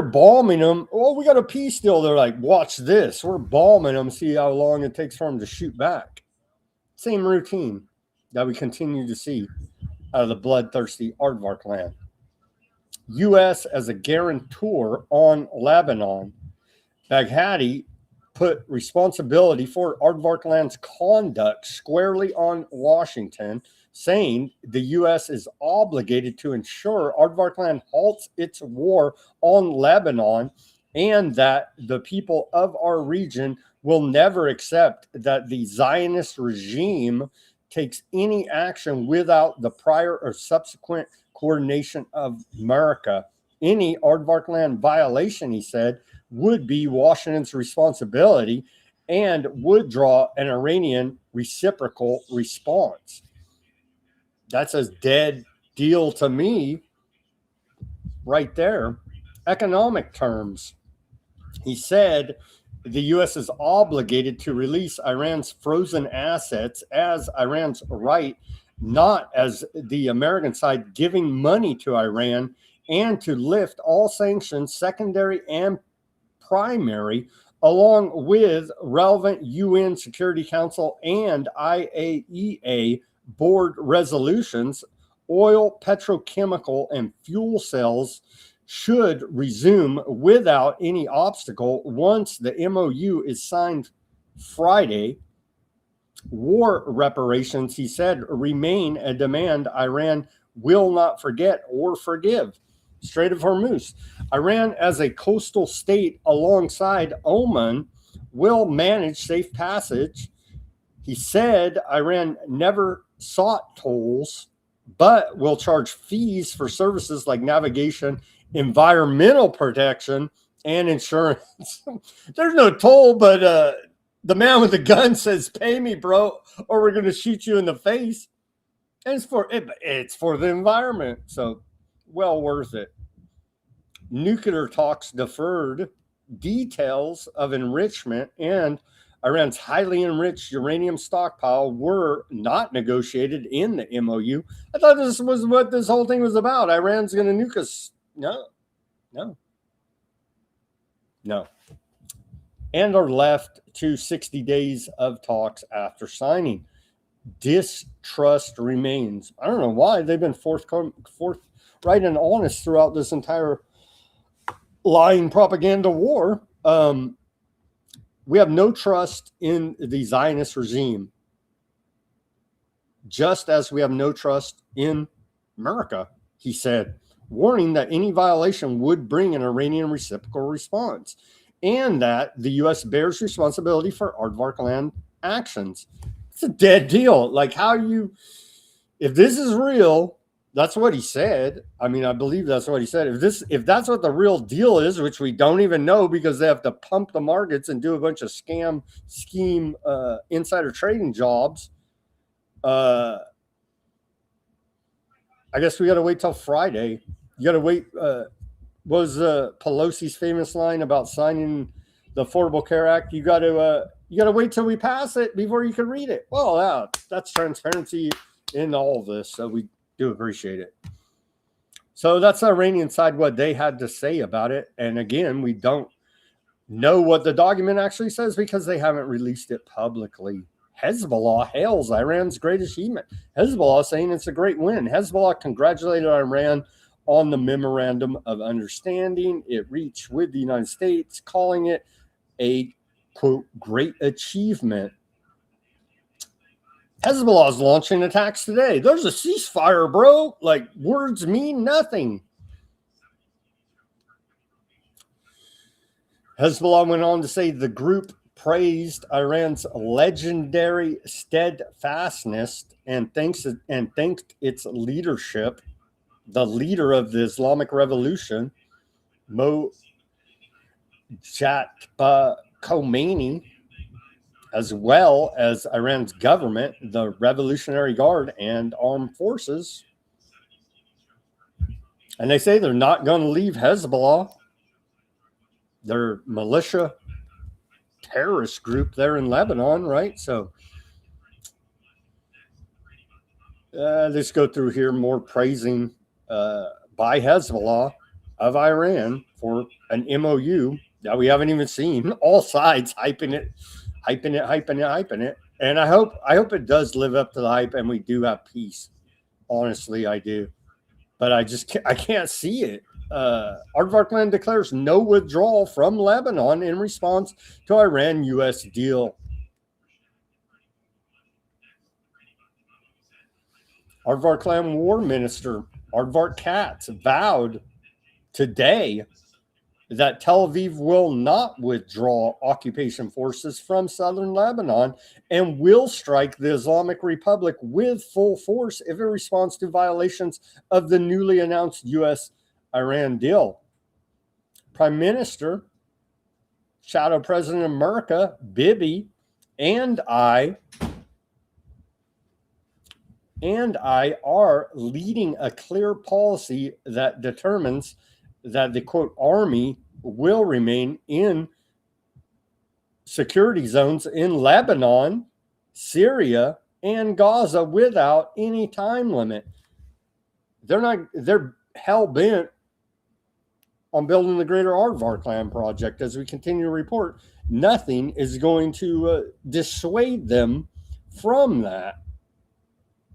bombing them. Oh, we got a peace deal. They're like, watch this. We're bombing them. See how long it takes for them to shoot back. Same routine that we continue to see out of the bloodthirsty Aardvark Land. U.S. as a guarantor on Lebanon. Baghdadi put responsibility for Aardvark Land's conduct squarely on Washington, saying the U.S. is obligated to ensure Aardvark Land halts its war on Lebanon and that the people of our region will never accept that the Zionist regime takes any action without the prior or subsequent coordination of America. Any Aardvark Land violation, he said, would be Washington's responsibility and would draw an Iranian reciprocal response. That's a dead deal to me right there. Economic terms. He said the U.S. is obligated to release Iran's frozen assets as Iran's right, not as the American side giving money to Iran, and to lift all sanctions, secondary and primary, along with relevant UN Security Council and IAEA board resolutions. Oil, petrochemical, and fuel cells should resume without any obstacle once the MOU is signed Friday. War reparations, he said, remain a demand Iran will not forget or forgive. Strait of Hormuz. Iran, as a coastal state alongside Oman, will manage safe passage. He said Iran never sought tolls, but will charge fees for services like navigation, environmental protection, and insurance. There's no toll, but the man with the gun says, pay me, bro, or we're going to shoot you in the face. And it's for the environment. So well worth it. Nuclear talks deferred. Details of enrichment and Iran's highly enriched uranium stockpile were not negotiated in the MOU. I thought this was what this whole thing was about. Iran's going to nuke us. No. And are left to 60 days of talks after signing. Distrust remains. I don't know why. They've been forthright and honest throughout this entire lying propaganda war. We have no trust in the Zionist regime, just as we have no trust in America, he said, warning that any violation would bring an Iranian reciprocal response and that the U.S. bears responsibility for Aardvark Land actions. It's a dead deal. Like, if this is real, that's what he said. I mean, I believe that's what he said. If that's what the real deal is, which we don't even know because they have to pump the markets and do a bunch of scheme, insider trading jobs, I guess we got to wait till Friday. You got to wait. Was Pelosi's famous line about signing the Affordable Care Act, you got to wait till we pass it before you can read it. Well, yeah, that's transparency in all of this, so we do appreciate it. So that's the Iranian side, what they had to say about it. And again, we don't know what the document actually says because they haven't released it publicly. Hezbollah hails Iran's great achievement. Hezbollah saying it's a great win. Hezbollah congratulated Iran on the memorandum of understanding it reached with the United States, calling it a, quote, great achievement. Hezbollah is launching attacks today. There's a ceasefire, bro. Like, words mean nothing. Hezbollah went on to say the group praised Iran's legendary steadfastness and thanked its leadership, the leader of the Islamic Revolution, Mojtaba Khomeini, as well as Iran's government, the Revolutionary Guard, and armed forces. And they say they're not going to leave Hezbollah, their militia terrorist group there in Lebanon, right? So let's go through here more praising by Hezbollah of Iran for an MOU that we haven't even seen. All sides hyping it. And I hope it does live up to the hype and we do have peace. Honestly, I do. But I can't see it. Aardvarkland declares no withdrawal from Lebanon in response to Iran-U.S. deal. Aardvarkland War Minister Aardvark Katz vowed today that Tel Aviv will not withdraw occupation forces from southern Lebanon and will strike the Islamic Republic with full force if it responds to violations of the newly announced U.S.-Iran deal. Prime Minister, Shadow President of America, Bibi, and I are leading a clear policy that determines that the, quote, army will remain in security zones in Lebanon, Syria, and Gaza without any time limit. They're hell-bent on building the greater Aardvarkland project. As we continue to report, nothing is going to dissuade them from that.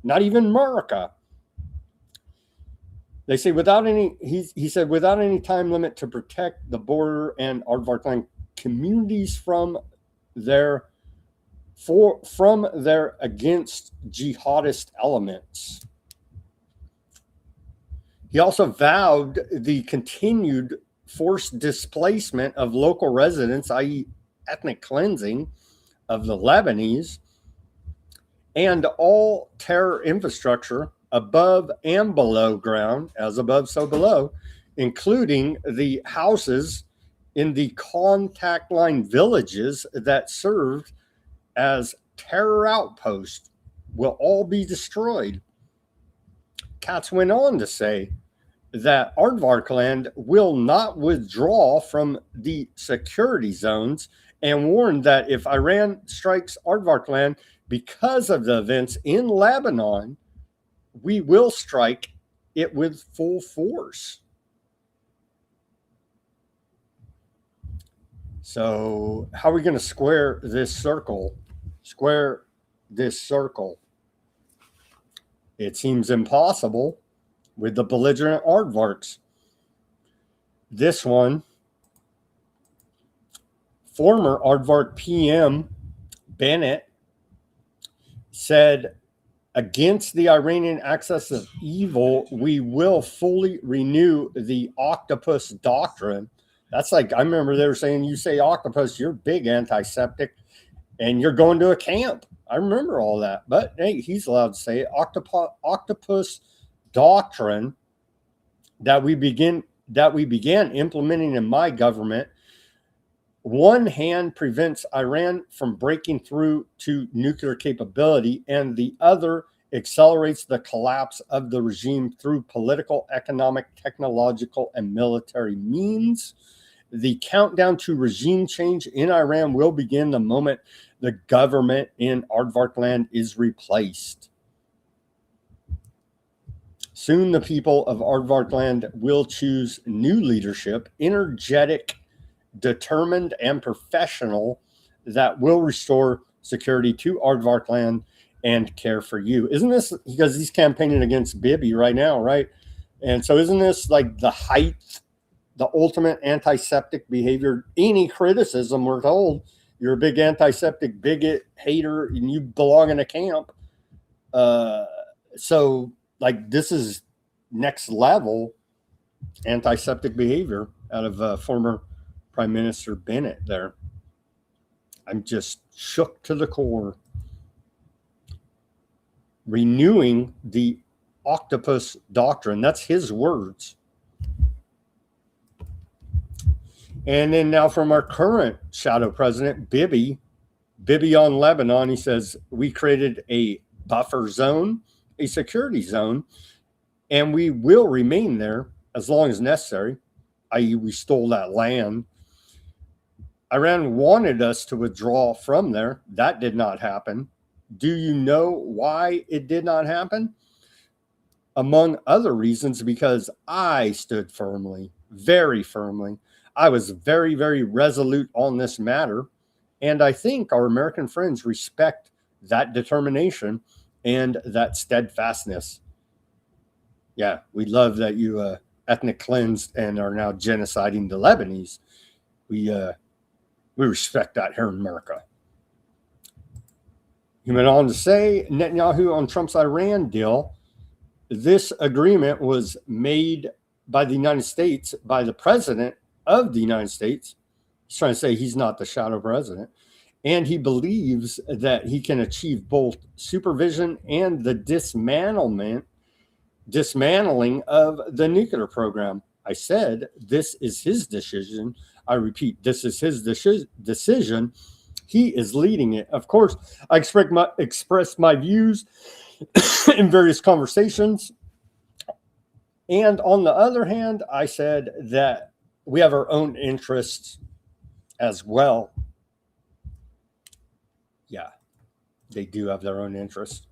Not even America. They say he said without any time limit to protect the border and Aardvarkland communities from their against jihadist elements. He also vowed the continued forced displacement of local residents, i.e. ethnic cleansing of the Lebanese, and all terror infrastructure above and below ground, as above, so below, including the houses in the contact line villages that served as terror outposts, will all be destroyed. Katz went on to say that Aardvarkland will not withdraw from the security zones and warned that if Iran strikes Aardvarkland because of the events in Lebanon, we will strike it with full force. So how are we going to square this circle? It seems impossible with the belligerent aardvarks. This one, former aardvark PM Bennett said, against the Iranian axis of evil, we will fully renew the Octopus Doctrine. That's like, I remember they were saying, you say octopus, you're big antiseptic, and you're going to a camp. I remember all that. But hey, he's allowed to say it. Octopus Doctrine that we began implementing in my government. One hand prevents Iran from breaking through to nuclear capability, and the other accelerates the collapse of the regime through political, economic, technological, and military means. The countdown to regime change in Iran will begin the moment the government in Aardvark land is replaced. Soon the people of Aardvark land will choose new leadership, energetic, determined, and professional, that will restore security to Aardvark land and care for you. Isn't this, because he's campaigning against Bibi right now, right? And so isn't this like the height, the ultimate antiseptic behavior? Any criticism, we're told, you're a big antiseptic bigot, hater, and you belong in a camp. So like this is next level antiseptic behavior out of former Prime Minister Bennett there. I'm just shook to the core. Renewing the Octopus Doctrine. That's his words. And then now from our current shadow president, Bibi on Lebanon, he says, we created a buffer zone, a security zone, and we will remain there as long as necessary, i.e. we stole that land. Iran wanted us to withdraw from there. That did not happen. Do you know why it did not happen? Among other reasons, because I stood firmly, very firmly. I was very, very resolute on this matter. And I think our American friends respect that determination and that steadfastness. Yeah, we love that you ethnic cleansed and are now genociding the Lebanese. We respect that here in America. He went on to say, Netanyahu on Trump's Iran deal, this agreement was made by the United States, by the president of the United States. He's trying to say he's not the shadow president. And he believes that he can achieve both supervision and the dismantling of the nuclear program. I said, this is his decision. I repeat, this is his decision. He is leading it. Of course, I expressed my views in various conversations. And on the other hand, I said that we have our own interests as well. Yeah, they do have their own interests.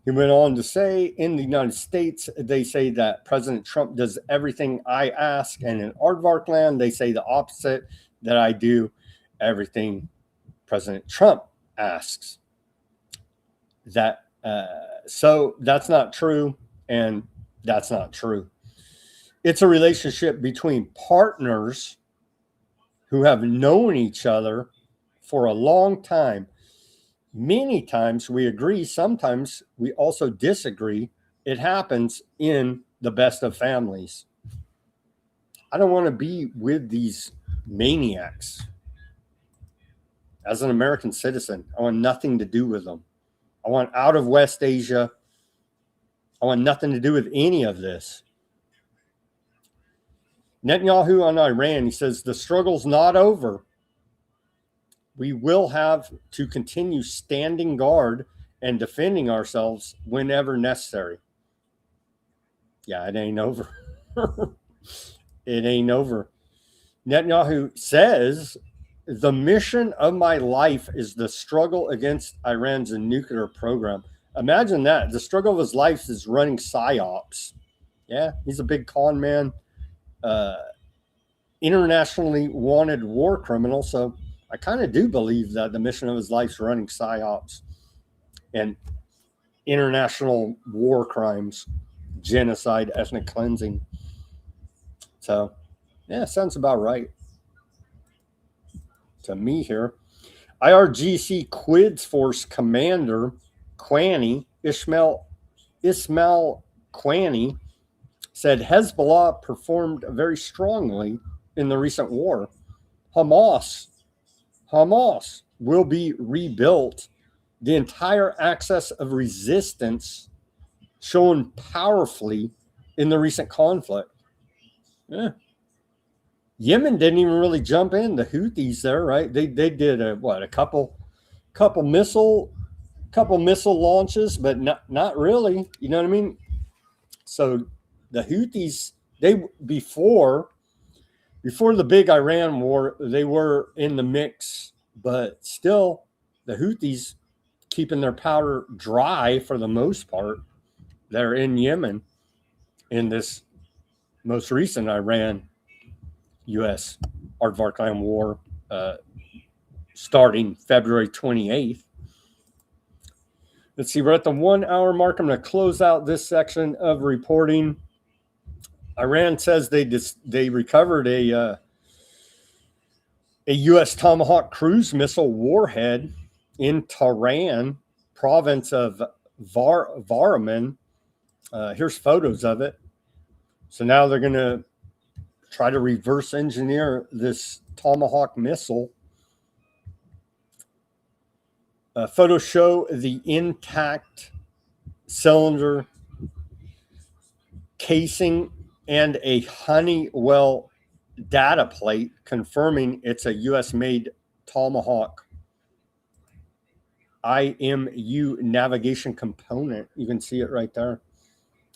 He went on to say, in the United States, they say that President Trump does everything I ask. And in Aardvark land, they say the opposite, that I do everything President Trump asks. That so that's not true, and that's not true. It's a relationship between partners who have known each other for a long time. Many times we agree, sometimes we also disagree. It happens in the best of families. I don't want to be with these maniacs. As an American citizen, I want nothing to do with them. I want out of West Asia. I want nothing to do with any of this. Netanyahu on Iran, he says, the struggle's not over. We will have to continue standing guard and defending ourselves whenever necessary. Yeah, it ain't over. It ain't over. Netanyahu says, the mission of my life is the struggle against Iran's nuclear program. Imagine that. The struggle of his life is running psyops. Yeah, he's a big con man. Internationally wanted war criminal. So I kind of do believe that the mission of his life is running psyops and international war crimes, genocide, ethnic cleansing. So, yeah, sounds about right to me here. IRGC Quds Force Commander Quani, Ismail Quani, said Hezbollah performed very strongly in the recent war. Hamas will be rebuilt. The entire axis of resistance shown powerfully in the recent conflict. Yeah. Yemen didn't even really jump in. The Houthis there, right? They did a couple missile launches, but not really. You know what I mean? So the Houthis, before Before the big Iran war, they were in the mix, but still the Houthis keeping their powder dry for the most part. They're in Yemen in this most recent Iran-U.S. aardvark land war starting February 28th. Let's see, we're at the 1 hour mark. I'm going to close out this section of reporting. Iran says they recovered a U.S. Tomahawk cruise missile warhead in Tehran, province of Varaman. Here's photos of it. So now they're going to try to reverse engineer this Tomahawk missile. Photos show the intact cylinder casing and a Honeywell data plate confirming it's a U.S.-made Tomahawk IMU navigation component. You can see it right there.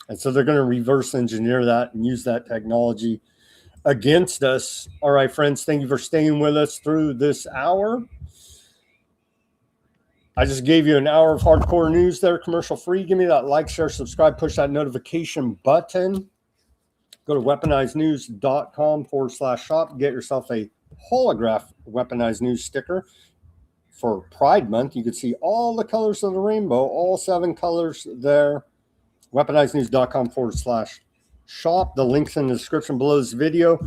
And so they're going to reverse engineer that and use that technology against us. All right, friends, thank you for staying with us through this hour. I just gave you an hour of hardcore news there, commercial free. Give me that like, share, subscribe, push that notification button. Go to weaponizednews.com/shop. Get yourself a holograph Weaponized News sticker for Pride Month. You can see all the colors of the rainbow, all 7 colors there. Weaponizednews.com/shop. The link's in the description below this video.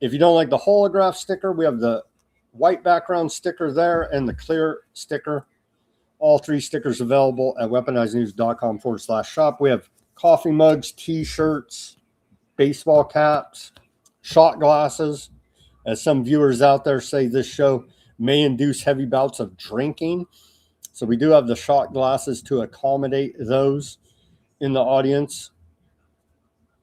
If you don't like the holograph sticker, we have the white background sticker there and the clear sticker. All 3 stickers available at weaponizednews.com/shop. We have coffee mugs, t-shirts, baseball caps, shot glasses. As some viewers out there say, this show may induce heavy bouts of drinking. So we do have the shot glasses to accommodate those in the audience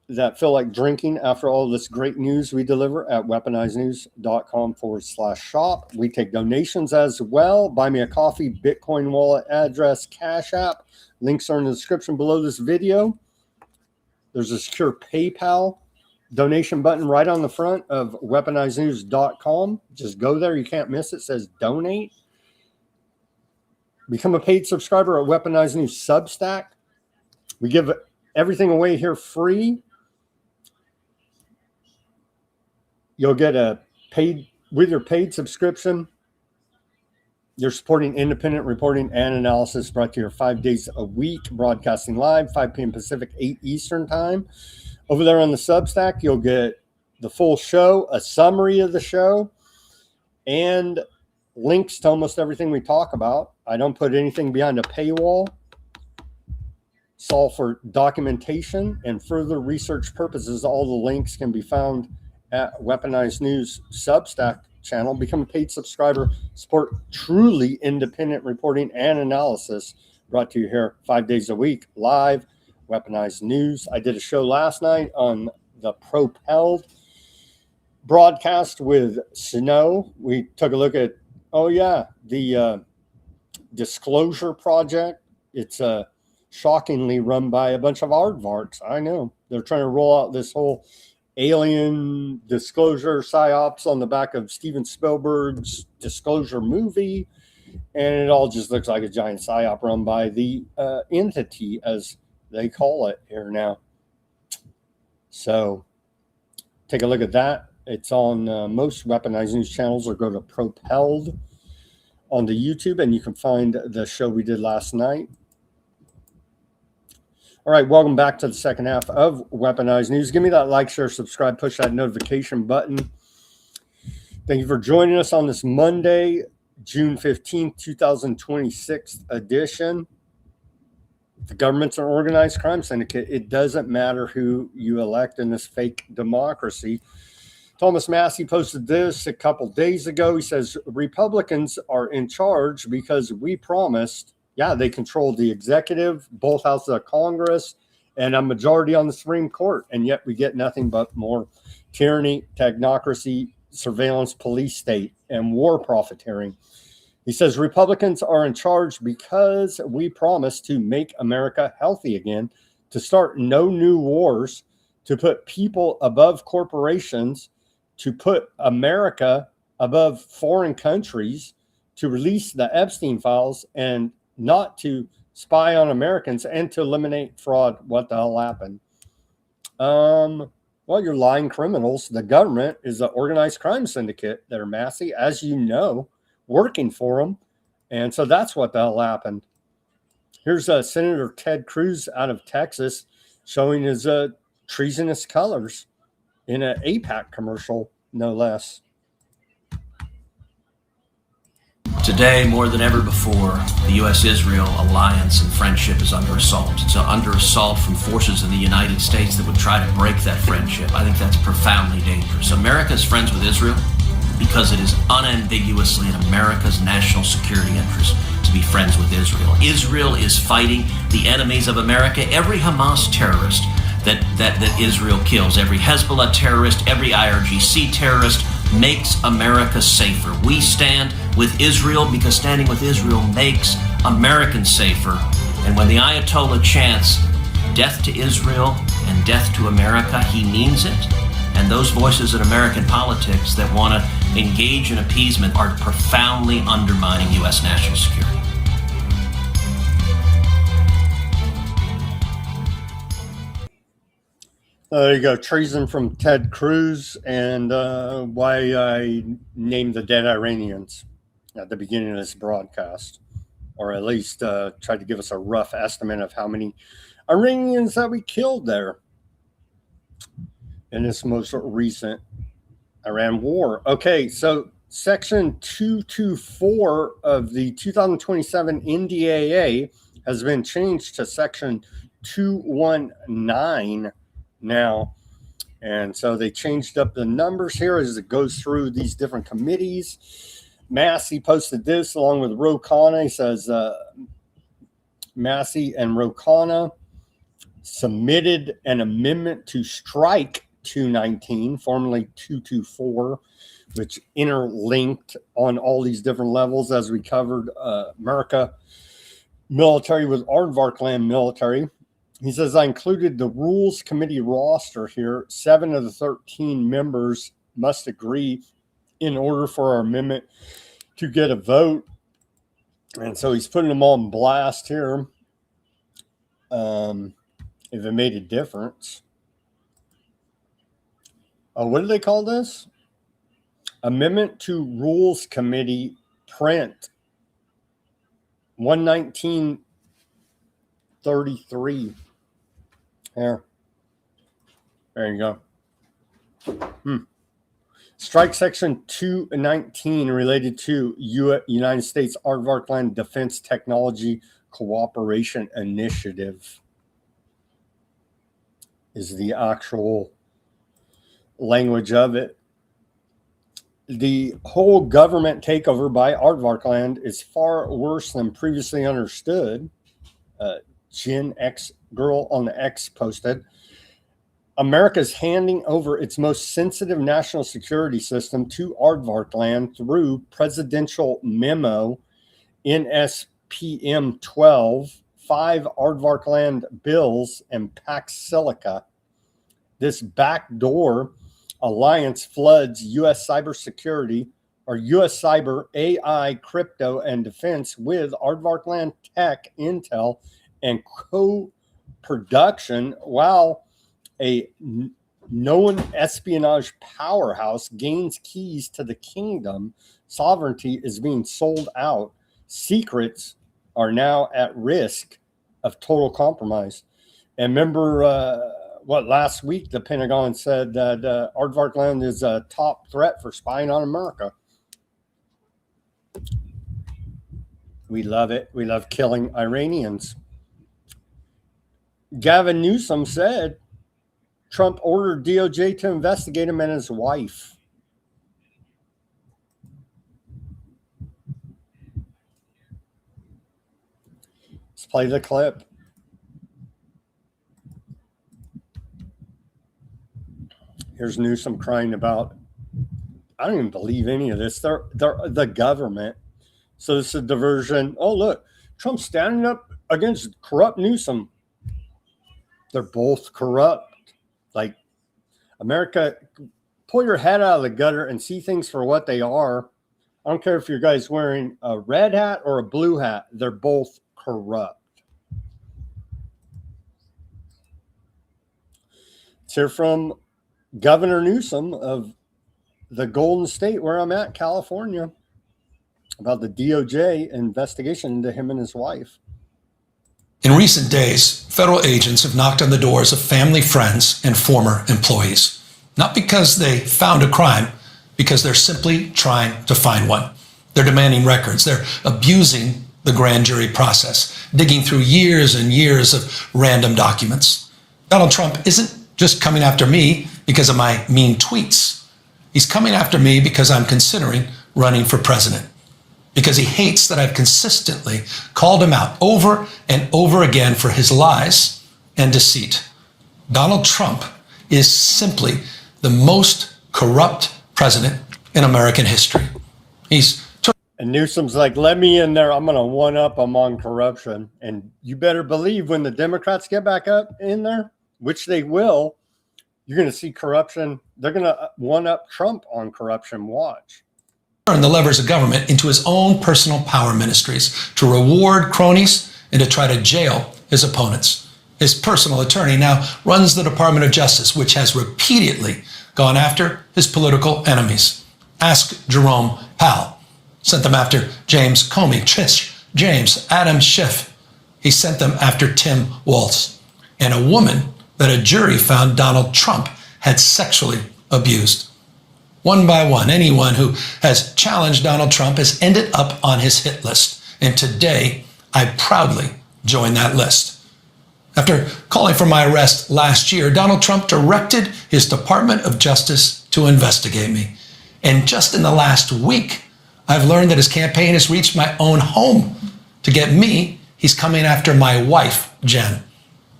that feel like drinking after all this great news we deliver at weaponizednews.com/shop. We take donations as well. Buy me a coffee, Bitcoin wallet address, Cash App. Links are in the description below this video. There's a secure PayPal donation button right on the front of weaponizednews.com. Just go there. You can't miss it. It says donate. Become a paid subscriber at Weaponized News Substack. We give everything away here free. You'll get a paid, with your paid subscription, you're supporting independent reporting and analysis brought to you 5 days a week, broadcasting live, 5 p.m. Pacific, 8 Eastern time. Over there on the Substack, you'll get the full show, a summary of the show, and links to almost everything we talk about. I don't put anything behind a paywall. It's all for documentation and further research purposes. All the links can be found at Weaponized News Substack channel. Become a paid subscriber. Support truly independent reporting and analysis brought to you here 5 days a week, live, Weaponized News. I did a show last night on the Propelled broadcast with Snow. We took a look at, the Disclosure Project. It's shockingly run by a bunch of aardvarks. I know. They're trying to roll out this whole alien disclosure psyops on the back of Steven Spielberg's Disclosure movie, and it all just looks like a giant psyop run by the entity, as they call it here now. So take a look at that. It's on most Weaponized News channels, or go to Propelled on the YouTube, and you can find the show we did last night. All right, welcome back to the second half of Weaponized News. Give me that like, share, subscribe, push that notification button. Thank you for joining us on this Monday, June 15th, 2026 edition. The government's an organized crime syndicate. It doesn't matter who you elect in this fake democracy. Thomas Massey posted this a couple days ago. He says, Republicans are in charge because we promised. Yeah, they control the executive, both houses of Congress, and a majority on the Supreme Court. And yet we get nothing but more tyranny, technocracy, surveillance, police state, and war profiteering. He says Republicans are in charge because we promised to make America healthy again, to start no new wars, to put people above corporations, to put America above foreign countries, to release the Epstein files, and not to spy on Americans, and to eliminate fraud. What the hell happened? Well, you're lying criminals. The government is an organized crime syndicate that are massy, as you know, working for them. And so that's what the hell happened. Here's Senator Ted Cruz out of Texas showing his treasonous colors in an APAC commercial, no less. Today, more than ever before, the U.S.-Israel alliance and friendship is under assault. It's under assault from forces in the United States that would try to break that friendship. I think that's profoundly dangerous. America is friends with Israel because it is unambiguously in America's national security interest to be friends with Israel. Israel is fighting the enemies of America. Every Hamas terrorist that Israel kills, every Hezbollah terrorist, every IRGC terrorist, makes America safer. We stand with Israel because standing with Israel makes Americans safer. And when the Ayatollah chants death to Israel and death to America, he means it. And those voices in American politics that want to engage in appeasement are profoundly undermining U.S. national security. There you go. Treason from Ted Cruz, and why I named the dead Iranians at the beginning of this broadcast, or at least tried to give us a rough estimate of how many Iranians that we killed there in this most recent Iran war. Okay, so Section 224 of the 2027 NDAA has been changed to Section 219 now. And so they changed up the numbers here as it goes through these different committees. Massey posted this along with Ro Khanna. He says Massey and Ro Khanna submitted an amendment to strike 219, formerly 224, which interlinked on all these different levels as we covered America military with Aardvark land military. He says, I included the Rules Committee roster here. 7 of the 13 members must agree in order for our amendment to get a vote. And so he's putting them all in blast here. If it made a difference. What do they call this? Amendment to Rules Committee print 11933. There you go. Strike Section 219 related to United States Aardvark Land Defense Technology Cooperation Initiative is the actual language of it. The whole government takeover by Aardvark Land is far worse than previously understood. Gen X girl on the X posted, America's handing over its most sensitive national security system to Aardvark Land through presidential memo NSPM 12, 5 Aardvark Land bills, and Pax Silica. This backdoor alliance floods U.S. cybersecurity, or U.S. cyber, AI, crypto, and defense with Aardvark Land tech, intel, and co-production, while a known espionage powerhouse gains keys to the kingdom. Sovereignty is being sold out. Secrets are now at risk of total compromise. And remember, last week the Pentagon said that Aardvark Land is a top threat for spying on America. We love it. We love killing Iranians. Gavin Newsom said Trump ordered DOJ to investigate him and his wife. Let's play the clip. Here's Newsom crying about, I don't even believe any of this. They're the government. So this is a diversion. Oh, look, Trump's standing up against corrupt Newsom. They're both corrupt. Like, America pull your head out of the gutter and see things for what they are. I don't care if your guy's wearing a red hat or a blue hat. They're both corrupt. Let's hear from Governor Newsom of the Golden State, where I'm at, California, about the DOJ investigation into him and his wife. In recent days, federal agents have knocked on the doors of family, friends, and former employees. Not because they found a crime, because they're simply trying to find one. They're demanding records. They're abusing the grand jury process, digging through years and years of random documents. Donald Trump isn't just coming after me because of my mean tweets. He's coming after me because I'm considering running for president, because he hates that I've consistently called him out over and over again for his lies and deceit. Donald Trump is simply the most corrupt president in American history. And Newsom's like, let me in there. I'm going to one-up them on corruption. And you better believe when the Democrats get back up in there, which they will, you're going to see corruption. They're going to one-up Trump on corruption. Watch. Turn the levers of government into his own personal power ministries to reward cronies and to try to jail his opponents. His personal attorney now runs the Department of Justice, which has repeatedly gone after his political enemies. Ask Jerome Powell. Sent them after James Comey, Trish James, Adam Schiff. He sent them after Tim Walz, and a woman that a jury found Donald Trump had sexually abused. One by one, anyone who has challenged Donald Trump has ended up on his hit list. And today, I proudly join that list. After calling for my arrest last year, Donald Trump directed his Department of Justice to investigate me. And just in the last week, I've learned that his campaign has reached my own home. To get me, he's coming after my wife, Jen,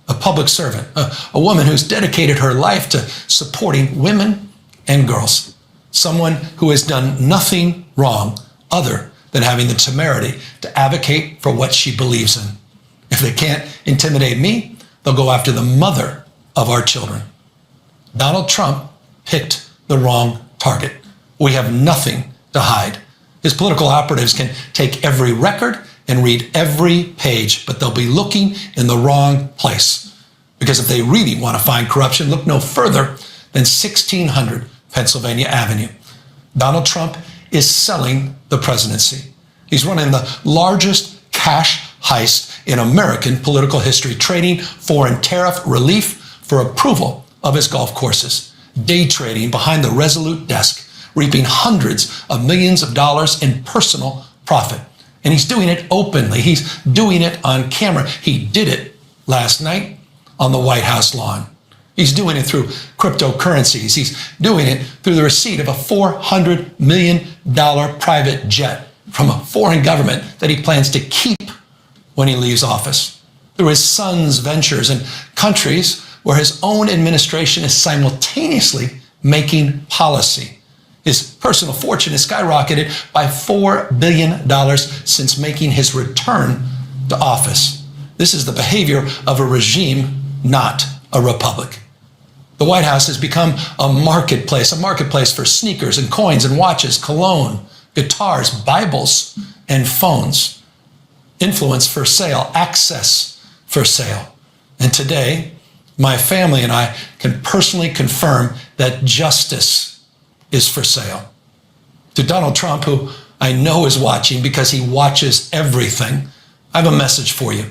a public servant, a woman who's dedicated her life to supporting women and girls. Someone who has done nothing wrong other than having the temerity to advocate for what she believes in. If they can't intimidate me, they'll go after the mother of our children. Donald Trump picked the wrong target. We have nothing to hide. His political operatives can take every record and read every page, but they'll be looking in the wrong place. Because if they really want to find corruption, look no further than 1600 Pennsylvania Avenue. Donald Trump is selling the presidency. He's running the largest cash heist in American political history, trading foreign tariff relief for approval of his golf courses, day trading behind the Resolute desk, reaping hundreds of millions of dollars in personal profit. And he's doing it openly. He's doing it on camera. He did it last night on the White House lawn. He's doing it through cryptocurrencies. He's doing it through the receipt of a $400 million private jet from a foreign government that he plans to keep when he leaves office. Through his son's ventures in countries where his own administration is simultaneously making policy. His personal fortune has skyrocketed by $4 billion since making his return to office. This is the behavior of a regime, not a republic. The White House has become a marketplace for sneakers and coins and watches, cologne, guitars, Bibles, and phones. Influence for sale, access for sale. And today, my family and I can personally confirm that justice is for sale. To Donald Trump, who I know is watching because he watches everything, I have a message for you.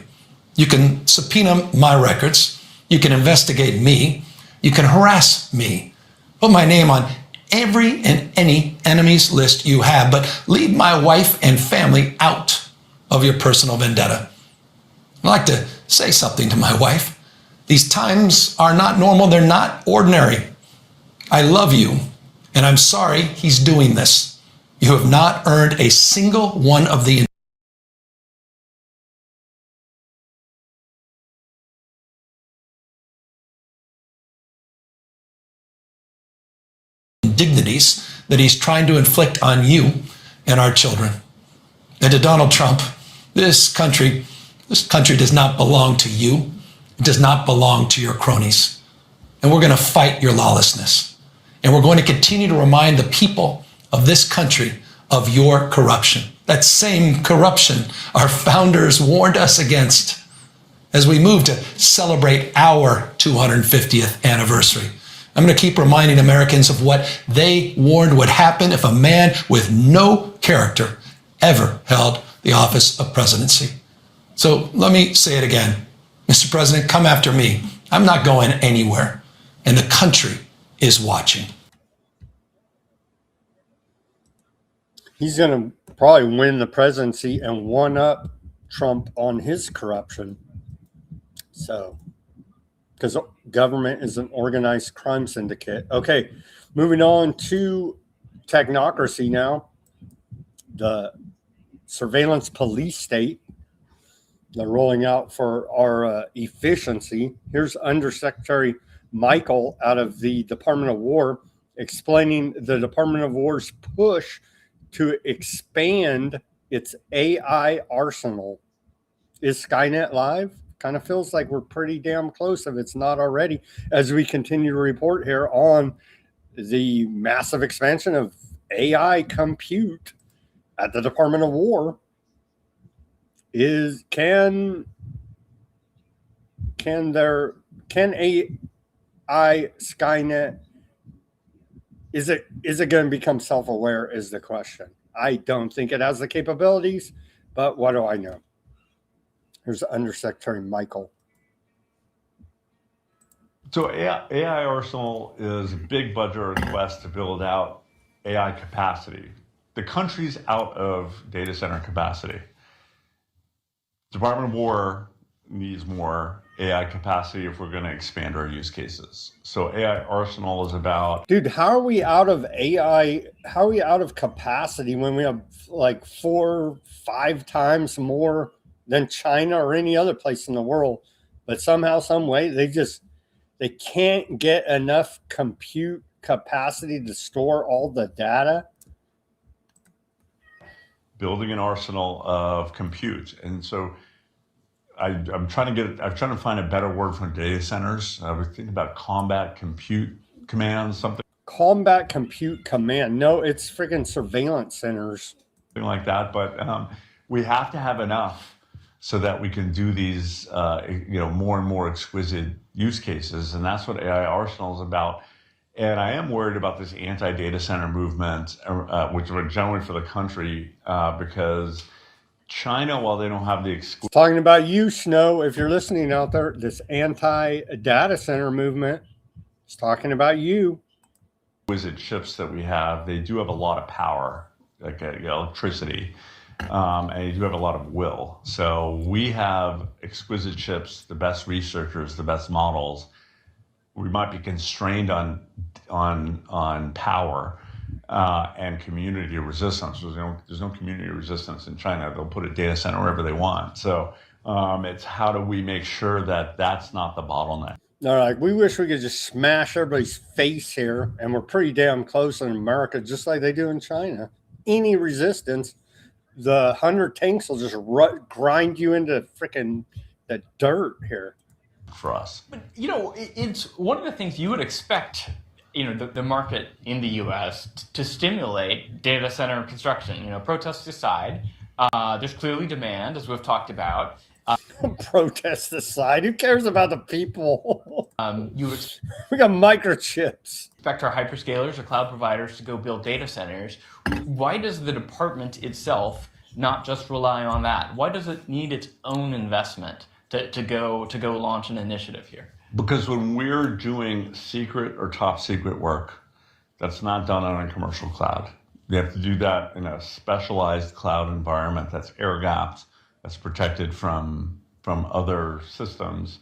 You can subpoena my records. You can investigate me. You can harass me. Put my name on every and any enemy's list you have, but leave my wife and family out of your personal vendetta. I'd like to say something to my wife. These times are not normal. They're not ordinary. I love you. And I'm sorry he's doing this. You have not earned a single one of the indignities that he's trying to inflict on you and our children. And to Donald Trump, this country does not belong to you. It does not belong to your cronies. And we're going to fight your lawlessness. And we're going to continue to remind the people of this country of your corruption. That same corruption our founders warned us against as we move to celebrate our 250th anniversary. I'm going to keep reminding Americans of what they warned would happen if a man with no character ever held the office of presidency. So let me say it again. Mr. President, come after me. I'm not going anywhere, and the country is watching. He's going to probably win the presidency and one up Trump on his corruption. So, because government is an organized crime syndicate. Okay, moving on to technocracy now. The surveillance police state. They're rolling out for our efficiency. Here's Undersecretary Michael out of the Department of War explaining the Department of War's push to expand its AI arsenal. Is Skynet live? Kind of feels like we're pretty damn close if it's not already, as we continue to report here on the massive expansion of AI compute at the Department of War. Can AI Skynet, is it going to become self-aware is the question. I don't think it has the capabilities, but what do I know? Here's Undersecretary Michael. So AI Arsenal is a big budget request to build out AI capacity. The country's out of data center capacity. Department of War needs more AI capacity if we're going to expand our use cases. So AI Arsenal is about... Dude, how are we out of AI? How are we out of capacity when we have like 4-5 times more than China or any other place in the world? But somehow, some way, they can't get enough compute capacity to store all the data. Building an arsenal of compute. And so I'm trying to find a better word for data centers. I was thinking about combat compute command, something. Combat compute command. No, it's freaking surveillance centers. Something like that. But we have to have enough so that we can do these, more and more exquisite use cases. And that's what AI Arsenal is about. And I am worried about this anti-data center movement, which are generally for the country, because China, while they don't have the exclusive... Talking about you, Snow, if you're listening out there, this anti-data center movement is talking about you. Exquisite chips that we have, they do have a lot of power, like electricity, and they do have a lot of will. So we have exquisite chips, the best researchers, the best models. We might be constrained on power and community resistance. There's no community resistance in China. They'll put a data center wherever they want. So it's how do we make sure that that's not the bottleneck? They're like, we wish we could just smash everybody's face here, and we're pretty damn close in America, just like they do in China. Any resistance, the 100 tanks will just grind you into freaking the dirt here. For us. But, it's one of the things you would expect, the market in the U.S. to stimulate data center construction. Protests aside, there's clearly demand, as we've talked about. Protests aside, who cares about the people? We got microchips. Expect our hyperscalers or cloud providers to go build data centers. Why does the department itself not just rely on that? Why does it need its own investment to go launch an initiative here? Because when we're doing secret or top secret work, that's not done on a commercial cloud. You have to do that in a specialized cloud environment that's air-gapped, that's protected from other systems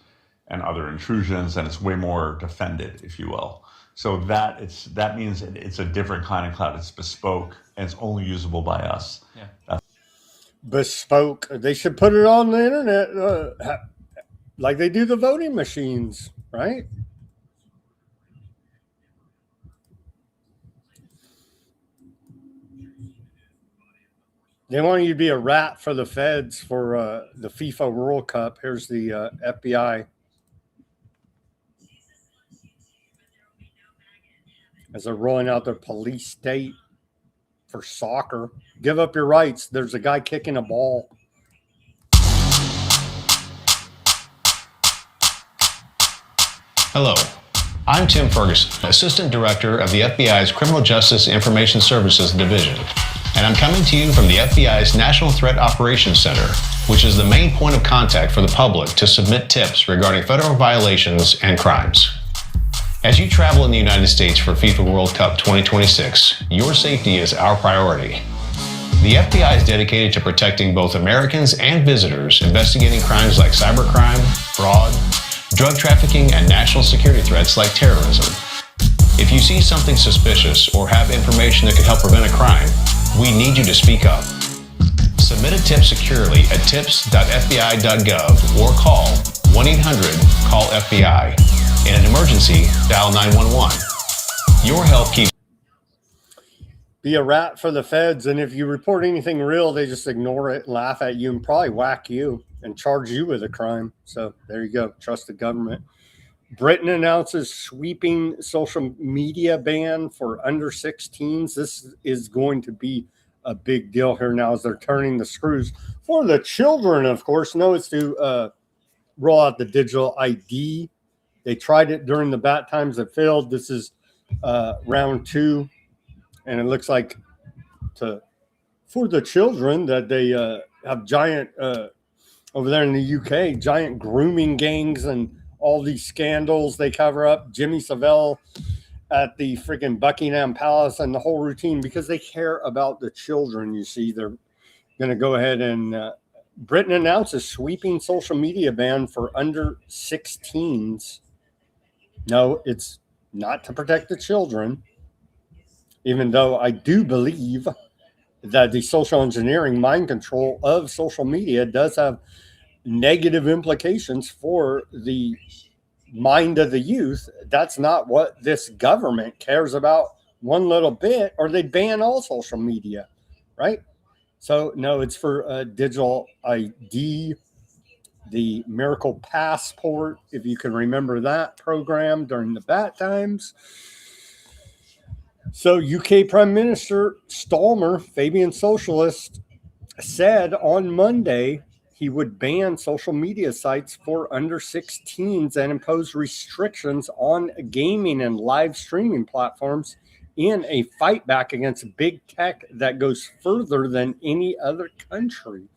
and other intrusions, and it's way more defended, if you will. So that means it's a different kind of cloud. It's bespoke, and it's only usable by us. Yeah. Bespoke. They should put it on the internet like they do the voting machines, right? They want you to be a rat for the feds for the FIFA World Cup. Here's the FBI. as they're rolling out their police state for soccer. Give up your rights. There's a guy kicking a ball. Hello, I'm Tim Ferguson, Assistant Director of the FBI's Criminal Justice Information Services Division, and I'm coming to you from the FBI's National Threat Operations Center, which is the main point of contact for the public to submit tips regarding federal violations and crimes. As you travel in the United States for FIFA World Cup 2026, your safety is our priority. The FBI is dedicated to protecting both Americans and visitors investigating crimes like cybercrime, fraud, drug trafficking, and national security threats like terrorism. If you see something suspicious or have information that could help prevent a crime, we need you to speak up. Submit a tip securely at tips.fbi.gov or call 1-800-CALL-FBI. In an emergency, dial 911. Your help keeps... Be a rat for the feds, and if you report anything real, they just ignore it, laugh at you, and probably whack you and charge you with a crime. So there you go. Trust the government. Britain announces sweeping social media ban for under 16s. This is going to be a big deal here now as they're turning the screws for the children, of course. No, it's to roll out the digital ID. They tried it during the bat times. It failed. This is round 2. And it looks like for the children that they have giant, over there in the UK, giant grooming gangs and all these scandals they cover up. Jimmy Savile at the freaking Buckingham Palace and the whole routine because they care about the children. You see, they're going to go ahead and Britain announces sweeping social media ban for under 16s. No, it's not to protect the children, even though I do believe that the social engineering, mind control of social media does have negative implications for the mind of the youth. That's not what this government cares about one little bit, or they ban all social media, right? So, no, it's for digital ID, the Miracle Passport, if you can remember that program during the bat times. So UK Prime Minister Starmer, Fabian Socialist, said on Monday he would ban social media sites for under 16s and impose restrictions on gaming and live streaming platforms in a fight back against big tech that goes further than any other country.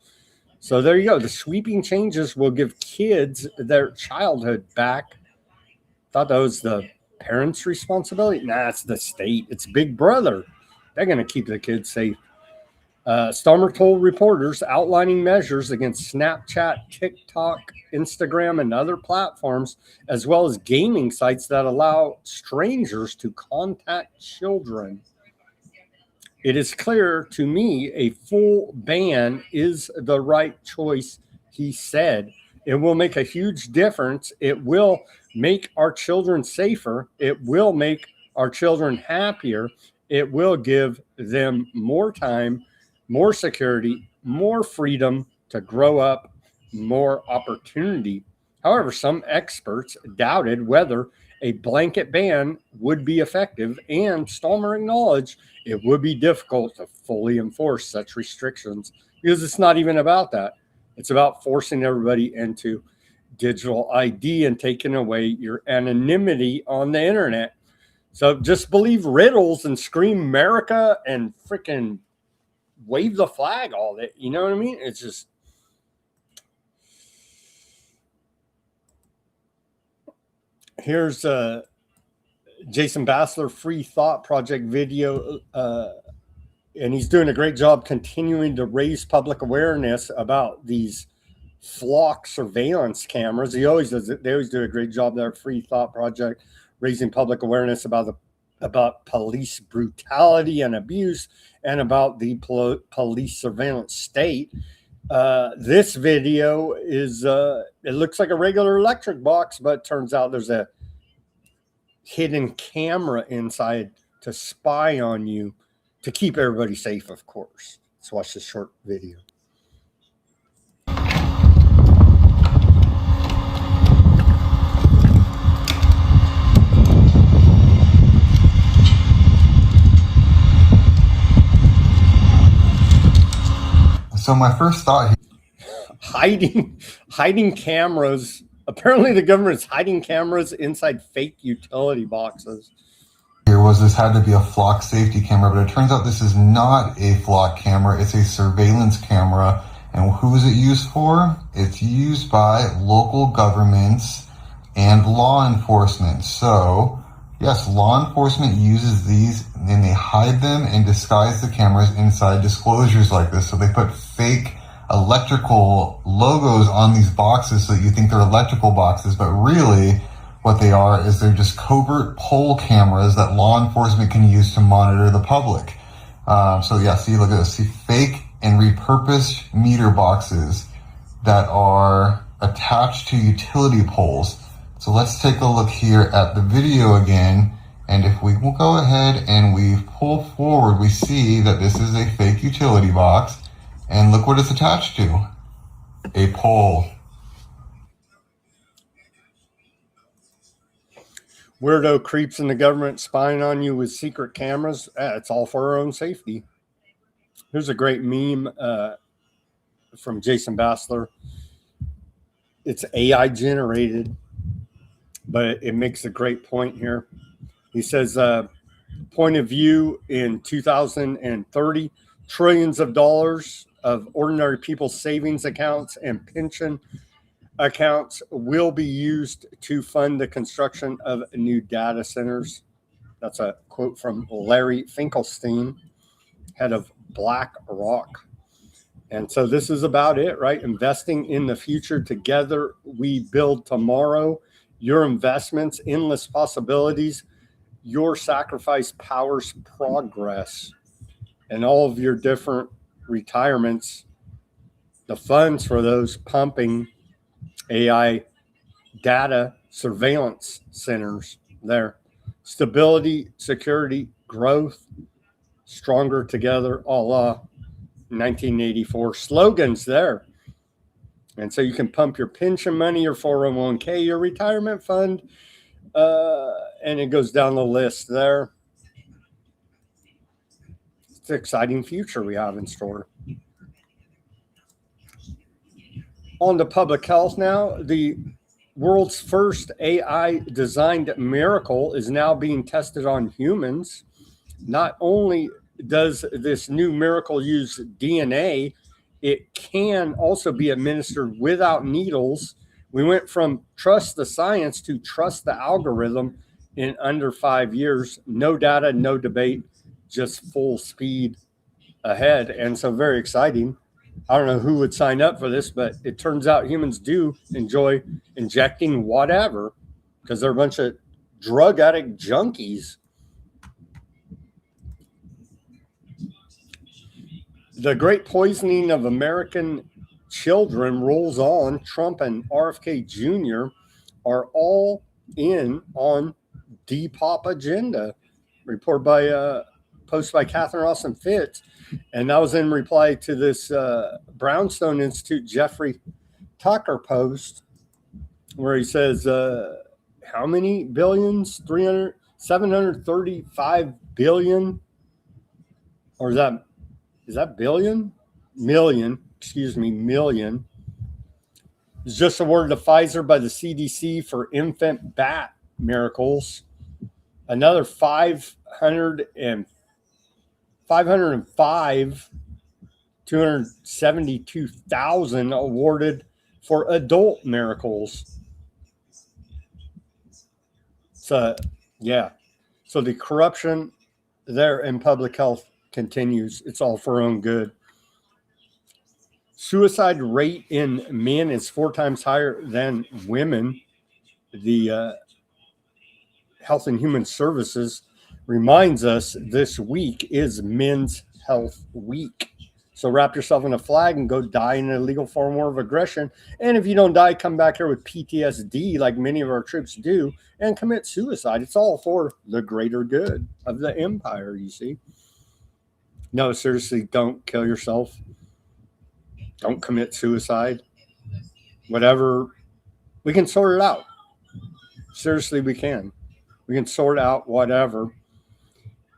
So there you go. The sweeping changes will give kids their childhood back. Thought that was the parents' responsibility. Nah, it's the state. It's Big Brother. They're going to keep the kids safe. Starmer told reporters outlining measures against Snapchat, TikTok, Instagram, and other platforms, as well as gaming sites that allow strangers to contact children. It is clear to me a full ban is the right choice, he said. It will make a huge difference. It will make our children safer. It will make our children happier. It will give them more time, more security, more freedom to grow up, more opportunity. However, some experts doubted whether a blanket ban would be effective, and Starmer acknowledged it would be difficult to fully enforce such restrictions because it's not even about that. It's about forcing everybody into digital ID and taking away your anonymity on the internet. So just believe riddles and scream America and freaking wave the flag all that. You know what I mean? It's just... Here's Jason Bassler Free Thought Project video, and he's doing a great job continuing to raise public awareness about these flock surveillance cameras. He always does it. They always do a great job there. Free Thought Project, raising public awareness about police brutality and abuse, and about the police surveillance state. This video is it looks like a regular electric box, but turns out there's a hidden camera inside to spy on you, to keep everybody safe, of course. Let's watch this short video. So my first thought hiding cameras. Apparently the government's hiding cameras inside fake utility boxes. here was this had to be a flock safety camera, but it turns out this is not a flock camera. It's a surveillance camera. And who is it used for? It's used by local governments and law enforcement. So yes, law enforcement uses these and they hide them and disguise the cameras inside disclosures like this. So they put fake electrical logos on these boxes so that you think they're electrical boxes, but really what they are is they're just covert pole cameras that law enforcement can use to monitor the public. So yeah, see, look at this. See, fake and repurposed meter boxes that are attached to utility poles. So let's take a look here at the video again. And if we will go ahead and we pull forward, we see that this is a fake utility box. And look what it's attached to. A pole. Weirdo creeps in the government spying on you with secret cameras. It's all for our own safety. Here's a great meme from Jason Bassler. It's AI generated, but it makes a great point here. He says, point of view in 2030, trillions of dollars of ordinary people's savings accounts and pension accounts will be used to fund the construction of new data centers. That's a quote from Larry Finkelstein, head of BlackRock. And so this is about it, right? Investing in the future. Together we build tomorrow. Your investments, endless possibilities. Your sacrifice powers progress. And all of your different retirements, the funds for those pumping AI data surveillance centers there. Stability, security, growth, stronger together, a la 1984 slogans there. And so you can pump your pension money, your 401k, your retirement fund, and it goes down the list there. It's an exciting future we have in store. On to public health now. The world's first AI-designed miracle is now being tested on humans. Not only does this new miracle use DNA, it can also be administered without needles. We went from trust the science to trust the algorithm in under 5 years. No data, no debate, just full speed ahead. And so very exciting. I don't know who would sign up for this, but it turns out humans do enjoy injecting whatever because they're a bunch of drug addict junkies. The great poisoning of American children rolls on. Trump and RFK Jr. are all in on Depop agenda. Report by post by Catherine Austin Fitz. And that was in reply to this Brownstone Institute Jeffrey Tucker post where he says, how many billions? 735 billion? Or is that billion? Million, excuse me, million. It's just awarded to Pfizer by the CDC for infant bat miracles. Another 272,000 awarded for adult miracles. So, yeah. So the corruption there in public health continues. It's all for our own good. Suicide rate in men is 4 times higher than women. The Health and Human Services reminds us this week is Men's Health Week. So wrap yourself in a flag and go die in an illegal foreign war of aggression. And if you don't die, come back here with PTSD like many of our troops do and commit suicide. It's all for the greater good of the empire, you see. No, seriously, don't kill yourself. Don't commit suicide. Whatever. We can sort it out. Seriously, we can. We can sort out whatever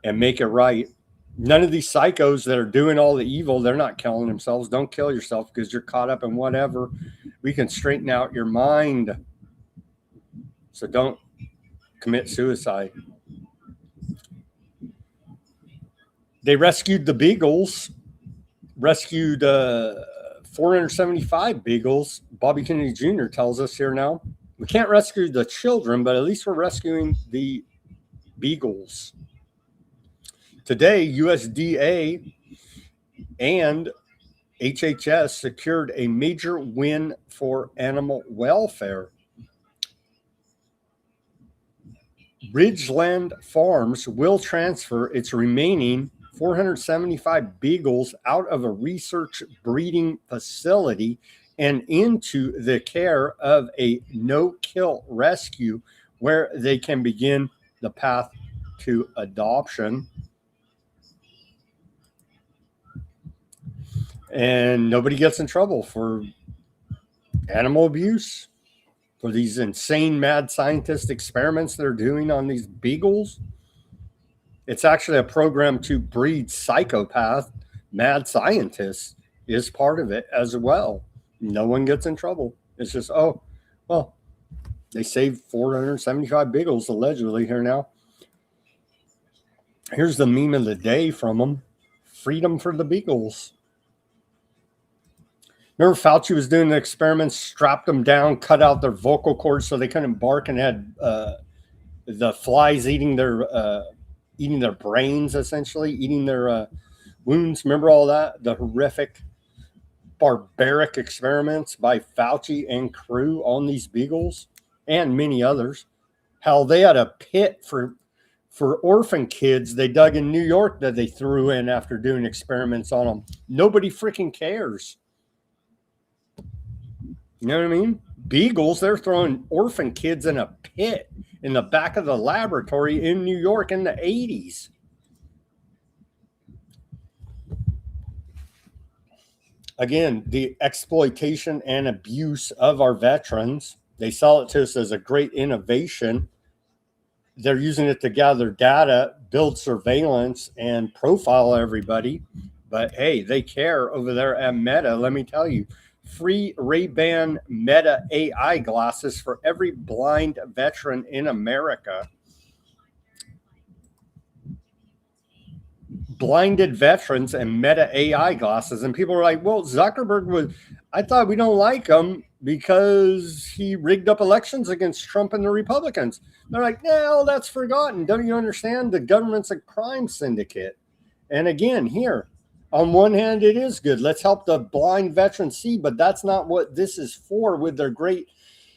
and make it right None of these psychos that are doing all the evil, they're not killing themselves. Don't kill yourself because you're caught up in whatever. We can straighten out your mind. So don't commit suicide. They rescued the beagles, rescued 475 beagles. Bobby Kennedy Jr. tells us here now. We can't rescue the children, but at least we're rescuing the beagles. Today, USDA and HHS secured a major win for animal welfare. Ridgeland Farms will transfer its remaining 475 beagles out of a research breeding facility and into the care of a no-kill rescue where they can begin the path to adoption. And nobody gets in trouble for animal abuse, for these insane mad scientist experiments they're doing on these beagles. It's actually a program to breed psychopath mad scientists is part of it as well. No one gets in trouble. It's just, oh, well, they saved 475 beagles allegedly here now. Here's the meme of the day from them. Freedom for the beagles. Remember Fauci was doing the experiments, strapped them down, cut out their vocal cords so they couldn't bark, and had the flies eating their brains, essentially, eating their wounds. Remember all that? The horrific, barbaric experiments by Fauci and crew on these beagles and many others. Hell, they had a pit for orphan kids they dug in New York that they threw in after doing experiments on them. Nobody freaking cares. You know what I mean? Beagles, they're throwing orphan kids in a pit in the back of the laboratory in New York in the 80s. Again, the exploitation and abuse of our veterans. They sell it to us as a great innovation. They're using it to gather data, build surveillance, and profile everybody. But hey, they care over there at Meta. Let me tell you, free Ray-Ban Meta AI glasses for every blind veteran in America. Blinded veterans and Meta AI glasses. And people are like, well, Zuckerberg was, I thought we don't like him because he rigged up elections against Trump and the Republicans. They're like, no, that's forgotten. Don't you understand? The government's a crime syndicate. And again, here, on one hand, it is good. Let's help the blind veterans see, but that's not what this is for with their great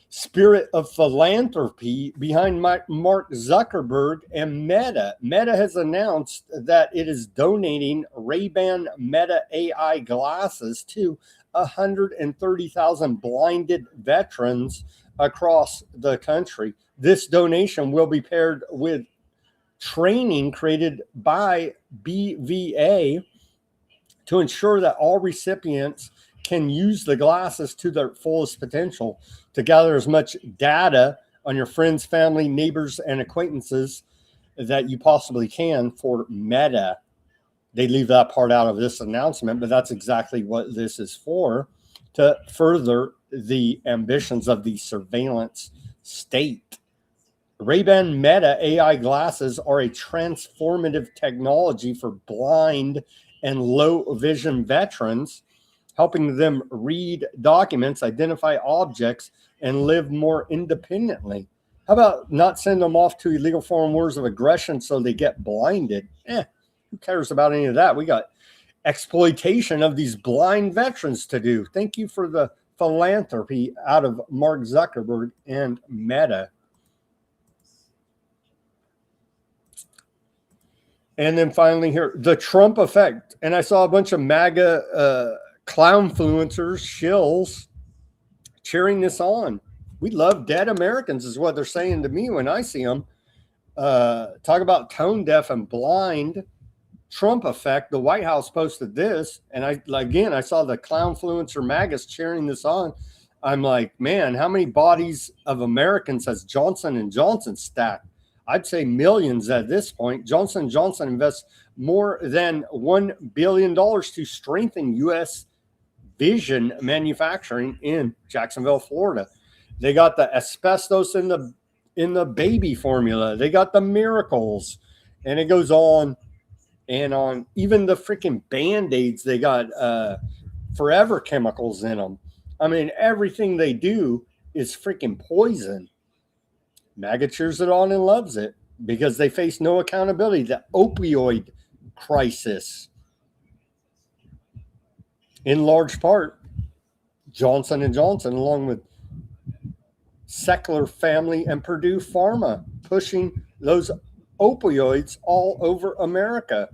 spirit of philanthropy behind Mark Zuckerberg and Meta. Meta has announced that it is donating Ray-Ban Meta AI glasses to 130,000 blinded veterans across the country. This donation will be paired with training created by BVA to ensure that all recipients can use the glasses to their fullest potential to gather as much data on your friends, family, neighbors, and acquaintances that you possibly can for Meta. They leave that part out of this announcement, but that's exactly what this is for, to further the ambitions of the surveillance state. Ray-Ban Meta AI glasses are a transformative technology for blind and low vision veterans, helping them read documents, identify objects, and live more independently. How about not send them off to illegal foreign wars of aggression so they get blinded? Who cares about any of that? We got exploitation of these blind veterans to do. Thank you for the philanthropy out of Mark Zuckerberg and Meta. And then finally here, the Trump effect. And I saw a bunch of MAGA clownfluencers, shills, cheering this on. We love dead Americans is what they're saying to me when I see them. Talk about tone deaf and blind. Trump effect. The White House posted this. And I saw the clownfluencer MAGAs cheering this on. I'm like, man, how many bodies of Americans has Johnson & Johnson stacked? I'd say millions at this point. Johnson & Johnson invests more than $1 billion to strengthen U.S. vision manufacturing in Jacksonville, Florida. They got the asbestos in the baby formula. They got the miracles, and it goes on and on. Even the freaking Band-Aids, they got forever chemicals in them. I mean, everything they do is freaking poison. MAGA cheers it on and loves it because they face no accountability. The opioid crisis, in large part, Johnson & Johnson, along with Sackler Family and Purdue Pharma, pushing those opioids all over America.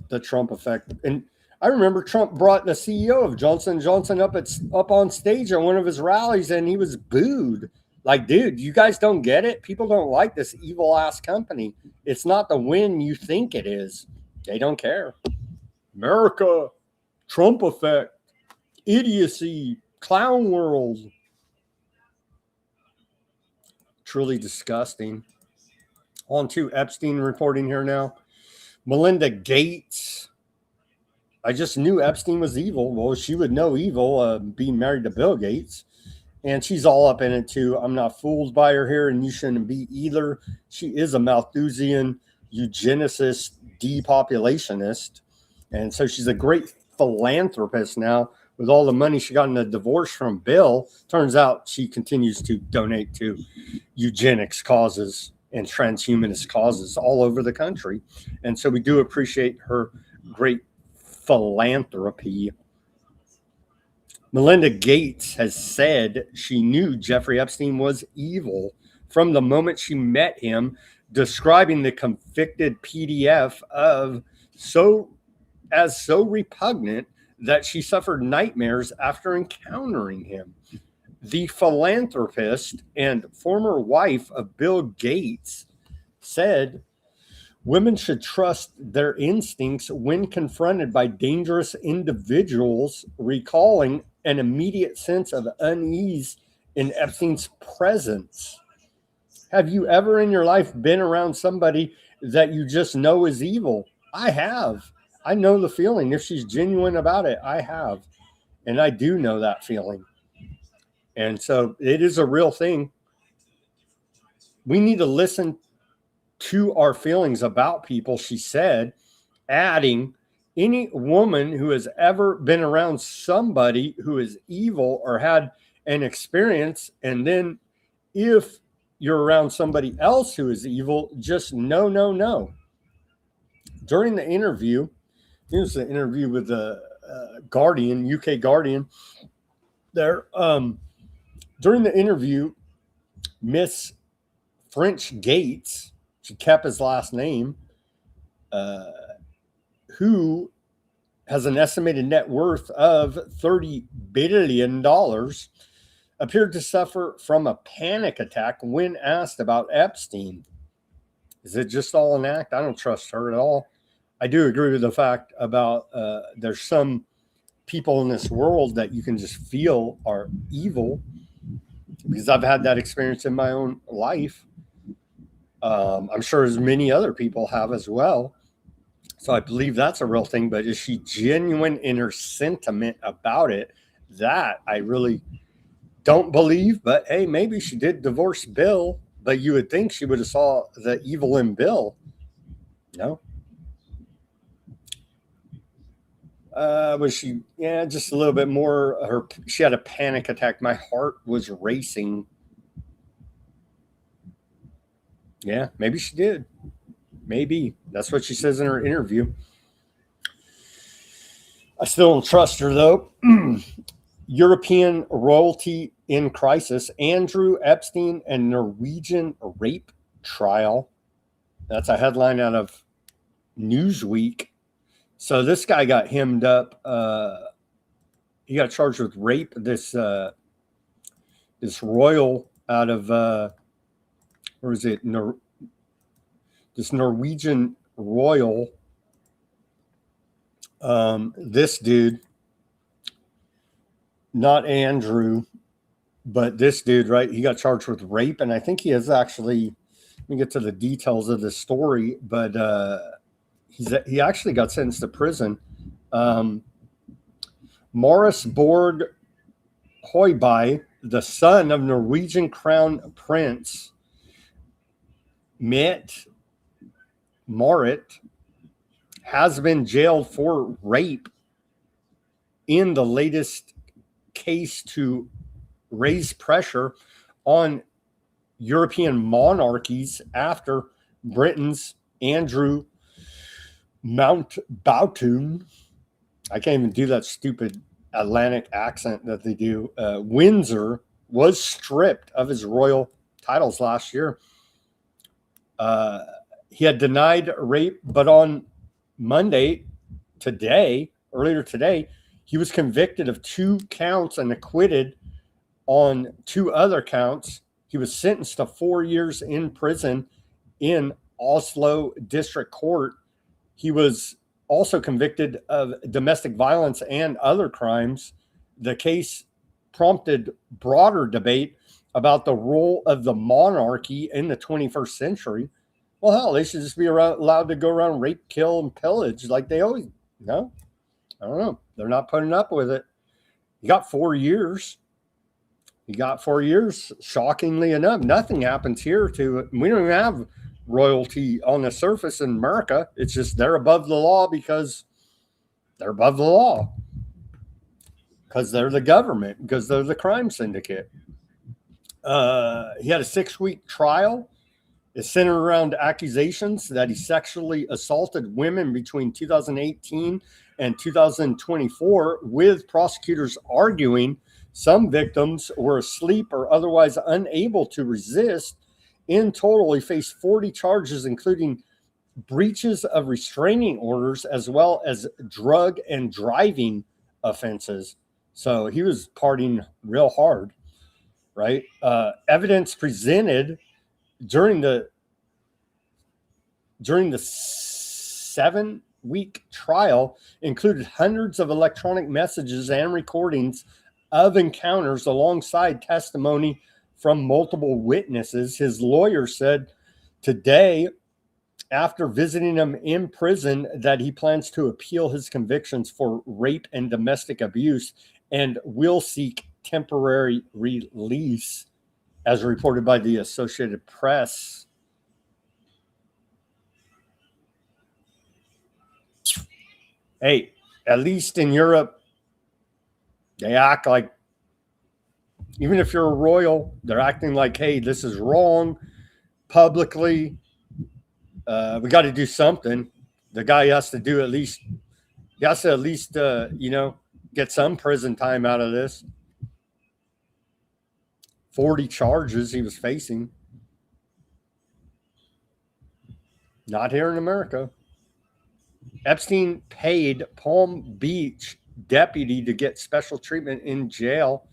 The Trump effect. And I remember Trump brought the CEO of Johnson & Johnson up on stage at one of his rallies, and he was booed. Like, dude, you guys don't get it? People don't like this evil-ass company. It's not the win you think it is. They don't care. America, Trump effect, idiocy, clown world. Truly disgusting. On to Epstein reporting here now. Melinda Gates. I just knew Epstein was evil. Well, she would know evil, being married to Bill Gates. And she's all up in it too. I'm not fooled by her here, and you shouldn't be either. She is a Malthusian, eugenicist, depopulationist. And so she's a great philanthropist now. With all the money she got in the divorce from Bill, turns out she continues to donate to eugenics causes and transhumanist causes all over the country. And so we do appreciate her great philanthropy. Melinda Gates has said she knew Jeffrey Epstein was evil from the moment she met him, describing the convicted PDF of so repugnant that she suffered nightmares after encountering him. The philanthropist and former wife of Bill Gates said women should trust their instincts when confronted by dangerous individuals, recalling an immediate sense of unease in Epstein's presence. Have you ever in your life been around somebody that you just know is evil? I have. I know the feeling. If she's genuine about it, I have. And I do know that feeling. And so it is a real thing. We need to listen to our feelings about people, she said, adding, any woman who has ever been around somebody who is evil or had an experience, and then if you're around somebody else who is evil, just no. During the interview, it was an interview with the Guardian, UK Guardian. There, during the interview, Miss French Gates, she kept his last name, who has an estimated net worth of $30 billion, appeared to suffer from a panic attack when asked about Epstein. Is it just all an act? I don't trust her at all. I do agree with the fact about there's some people in this world that you can just feel are evil, because I've had that experience in my own life. I'm sure as many other people have as well. So I believe that's a real thing. But is she genuine in her sentiment about it? That I really don't believe. But hey, maybe she did divorce Bill. But you would think she would have saw the evil in Bill. No. Was she? Yeah, just a little bit more. She had a panic attack. My heart was racing. Yeah, maybe she did. Maybe. That's what she says in her interview. I still don't trust her, though. European royalty in crisis. Andrew Epstein and Norwegian rape trial. That's a headline out of Newsweek. So this guy got hemmed up. He got charged with rape. This royal out of where is it? This Norwegian royal. This dude, not Andrew, but this dude, right? He got charged with rape, and I think he has actually. Let me get to the details of this story, but he actually got sentenced to prison. Morris Borg Høiby, the son of Norwegian Crown Prince Mette Marit, has been jailed for rape in the latest case to raise pressure on European monarchies after Britain's Andrew Mountbatten, I can't even do that stupid Atlantic accent that they do, Windsor, was stripped of his royal titles last year. He had denied rape, but on Monday, earlier today, he was convicted of 2 counts and acquitted on 2 other counts. He was sentenced to 4 years in prison in Oslo District Court. He was also convicted of domestic violence and other crimes. The case prompted broader debate about the role of the monarchy in the 21st century. Well, hell, they should just be allowed to go around rape, kill, and pillage like they always. No, I don't know. They're not putting up with it. He got 4 years. Shockingly enough, nothing happens here we don't even have royalty on the surface in America. It's just they're above the law because they're above the law. Because they're the government, because they're the crime syndicate. He had a 6-week trial. It's centered around accusations that he sexually assaulted women between 2018 and 2024, with prosecutors arguing some victims were asleep or otherwise unable to resist. In total, he faced 40 charges, including breaches of restraining orders, as well as drug and driving offenses. So he was partying real hard, right? Evidence presented during the 7-week trial included hundreds of electronic messages and recordings of encounters alongside testimony from multiple witnesses. His lawyer said today, after visiting him in prison, that he plans to appeal his convictions for rape and domestic abuse and will seek temporary release, as reported by the Associated Press. Hey, at least in Europe, they act like, even if you're a royal, they're acting like, hey, this is wrong publicly. We got to do something. The guy has to at least get some prison time out of this. 40 charges he was facing. Not here in America. Epstein paid Palm Beach deputy to get special treatment in jail.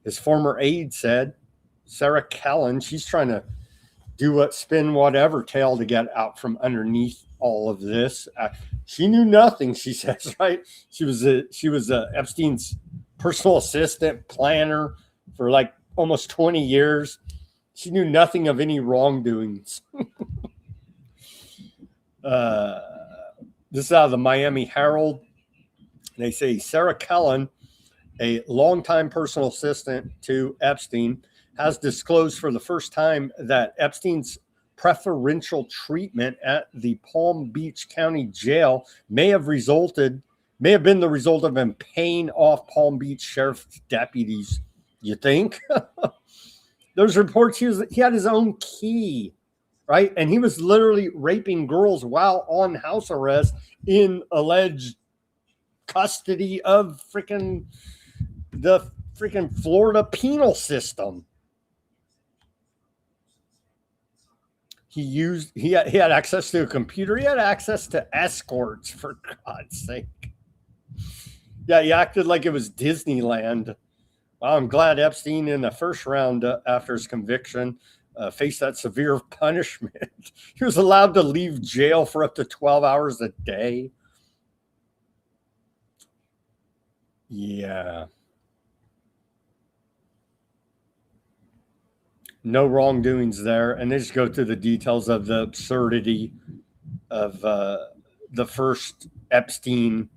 His former aide said, Sarah Kellen, she's trying to spin whatever tail to get out from underneath all of this. She knew nothing, she says, right? She was Epstein's personal assistant, planner for like almost 20 years. She knew nothing of any wrongdoings. This is out of the Miami Herald. They say Sarah Kellen, a longtime personal assistant to Epstein, has disclosed for the first time that Epstein's preferential treatment at the Palm Beach County Jail may have been the result of him paying off Palm Beach Sheriff deputies. You think? There's reports he had his own key, right? And he was literally raping girls while on house arrest in alleged custody of the Florida penal system. He had access to a computer. He had access to escorts, for God's sake. Yeah, he acted like it was Disneyland. Well, I'm glad Epstein in the first round after his conviction faced that severe punishment. He was allowed to leave jail for up to 12 hours a day. Yeah. No wrongdoings there. And they just go through the details of the absurdity of the first Epstein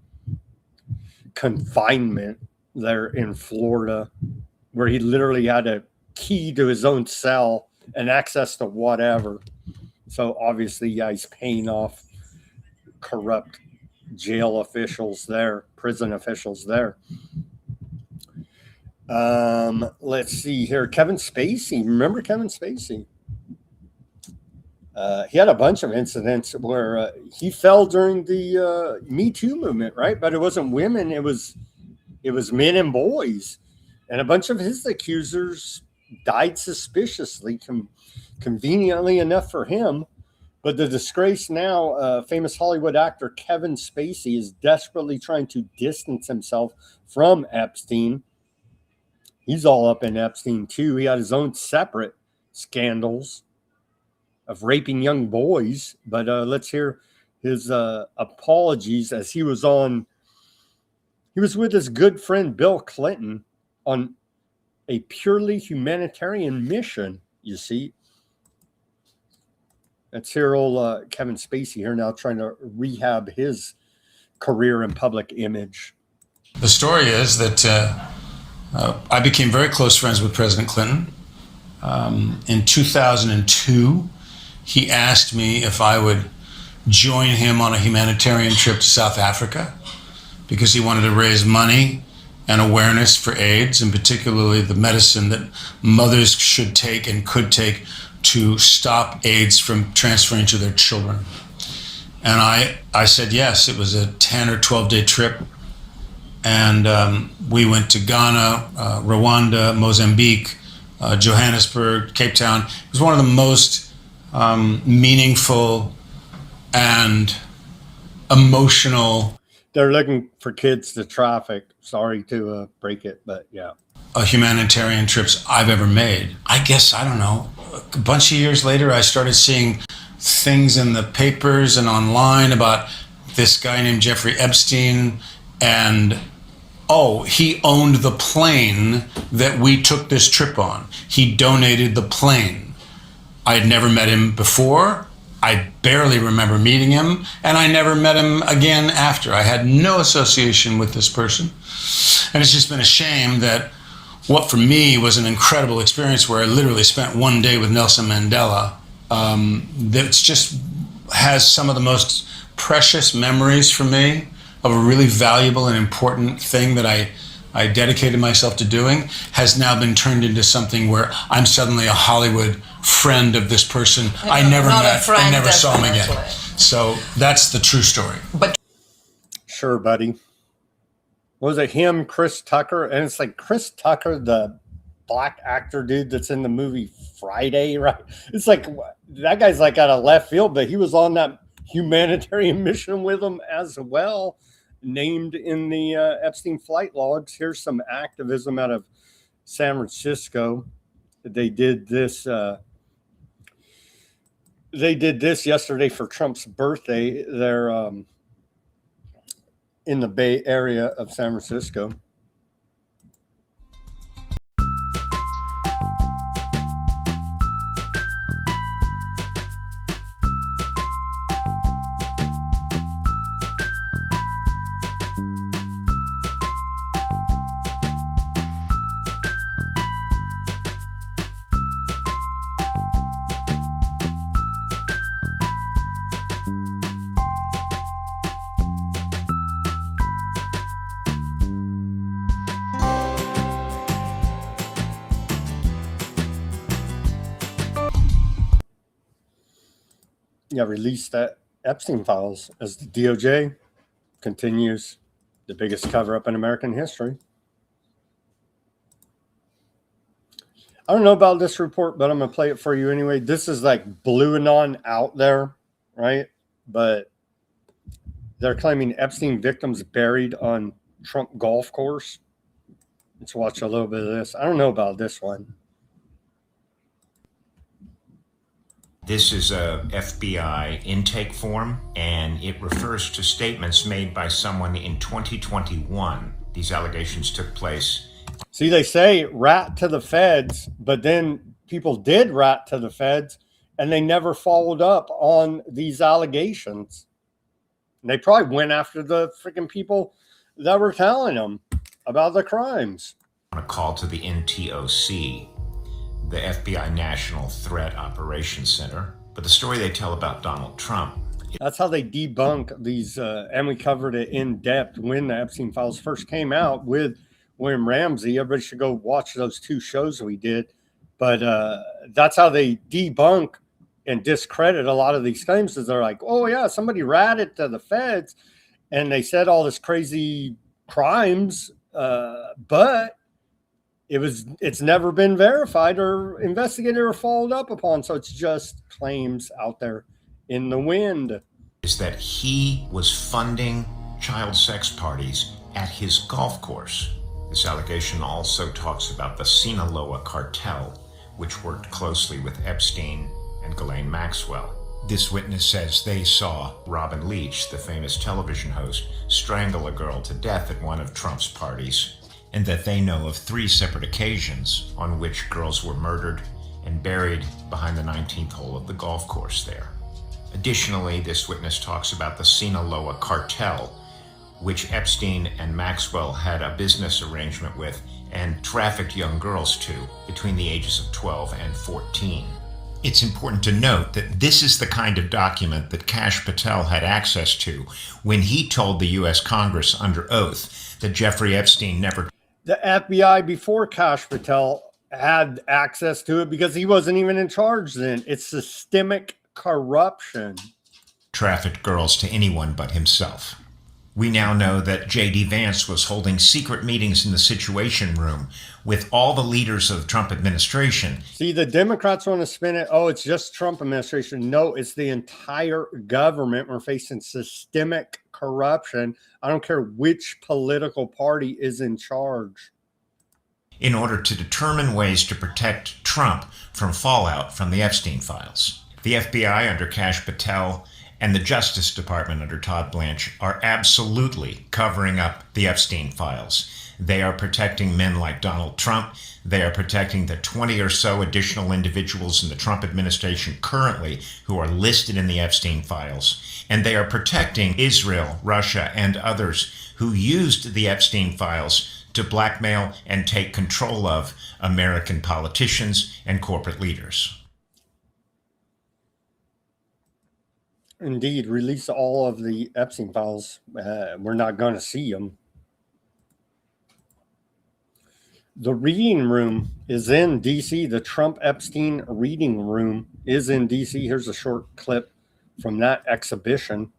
confinement there in Florida, where he literally had a key to his own cell and access to whatever. So obviously, yeah, he's paying off corrupt jail officials there, prison officials there. Let's see here. Kevin Spacey. Remember Kevin Spacey? He had a bunch of incidents where he fell during the Me Too movement, right? But it wasn't women; it was men and boys, and a bunch of his accusers died suspiciously, conveniently enough for him. But the disgrace now, famous Hollywood actor Kevin Spacey is desperately trying to distance himself from Epstein. He's all up in Epstein too. He had his own separate scandals of raping young boys. But let's hear his apologies as he was with his good friend Bill Clinton on a purely humanitarian mission, you see. Let's hear old Kevin Spacey here now trying to rehab his career and public image. The story is that I became very close friends with President Clinton. In 2002, he asked me if I would join him on a humanitarian trip to South Africa because he wanted to raise money and awareness for AIDS, and particularly the medicine that mothers should take and could take to stop AIDS from transferring to their children. And I said yes. It was a 10 or 12-day trip. And we went to Ghana, Rwanda, Mozambique, Johannesburg, Cape Town. It was one of the most meaningful and emotional. They're looking for kids to traffic. Sorry to break it, but yeah. Humanitarian trips I've ever made. I guess, I don't know, a bunch of years later, I started seeing things in the papers and online about this guy named Jeffrey Epstein, and he owned the plane that we took this trip on. He donated the plane. I had never met him before. I barely remember meeting him, and I never met him again after. I had no association with this person. And it's just been a shame that what for me was an incredible experience where I literally spent one day with Nelson Mandela, that's just has some of the most precious memories for me of a really valuable and important thing that I dedicated myself to doing, has now been turned into something where I'm suddenly a Hollywood friend of this person I never met and never saw him again. So that's the true story. Sure, buddy. Was it him, Chris Tucker? And it's like Chris Tucker, the black actor dude that's in the movie Friday, right? It's like that guy's like out of left field, but he was on that humanitarian mission with him as well, named in the Epstein flight logs. Here's some activism out of San Francisco. They did this yesterday for Trump's birthday. They're in the Bay Area of San Francisco. Released that Epstein files as the DOJ continues the biggest cover-up in American history. I don't know about this report, but I'm going to play it for you anyway. This is like Blue Anon out there, right? But they're claiming Epstein victims buried on Trump golf course. Let's watch a little bit of this. I don't know about this one. This is a FBI intake form, and it refers to statements made by someone in 2021. These allegations took place. See, they say rat to the feds, but then people did rat to the feds, and they never followed up on these allegations. And they probably went after the freaking people that were telling them about the crimes. On a call to the NTOC, the FBI National Threat Operations Center, but the story they tell about Donald Trump. That's how they debunk these, and we covered it in depth when the Epstein files first came out with William Ramsey. Everybody should go watch those 2 shows we did. But that's how they debunk and discredit a lot of these claims, is they're like, oh yeah, somebody ratted to the feds and they said all this crazy crimes, but it's never been verified or investigated or followed up upon. So it's just claims out there in the wind. Is that he was funding child sex parties at his golf course. This allegation also talks about the Sinaloa cartel, which worked closely with Epstein and Ghislaine Maxwell. This witness says they saw Robin Leach, the famous television host, strangle a girl to death at one of Trump's parties, and that they know of 3 separate occasions on which girls were murdered and buried behind the 19th hole of the golf course there. Additionally, this witness talks about the Sinaloa cartel, which Epstein and Maxwell had a business arrangement with and trafficked young girls to between the ages of 12 and 14. It's important to note that this is the kind of document that Kash Patel had access to when he told the U.S. Congress under oath that Jeffrey Epstein never... The FBI before Kash Patel had access to it because he wasn't even in charge then. It's systemic corruption. ...trafficked girls to anyone but himself. We now know that J.D. Vance was holding secret meetings in the Situation Room with all the leaders of the Trump administration. See, the Democrats want to spin it, oh, it's just Trump administration. No, it's the entire government. We're facing systemic corruption. I don't care which political party is in charge. In order to determine ways to protect Trump from fallout from the Epstein files. The FBI under Kash Patel and the Justice Department under Todd Blanche are absolutely covering up the Epstein files. They are protecting men like Donald Trump. They are protecting the 20 or so additional individuals in the Trump administration currently who are listed in the Epstein files. And they are protecting Israel, Russia, and others who used the Epstein files to blackmail and take control of American politicians and corporate leaders. Indeed, release all of the Epstein files. We're not going to see them. The reading room is in D.C. The Trump Epstein reading room is in D.C. Here's a short clip from that exhibition.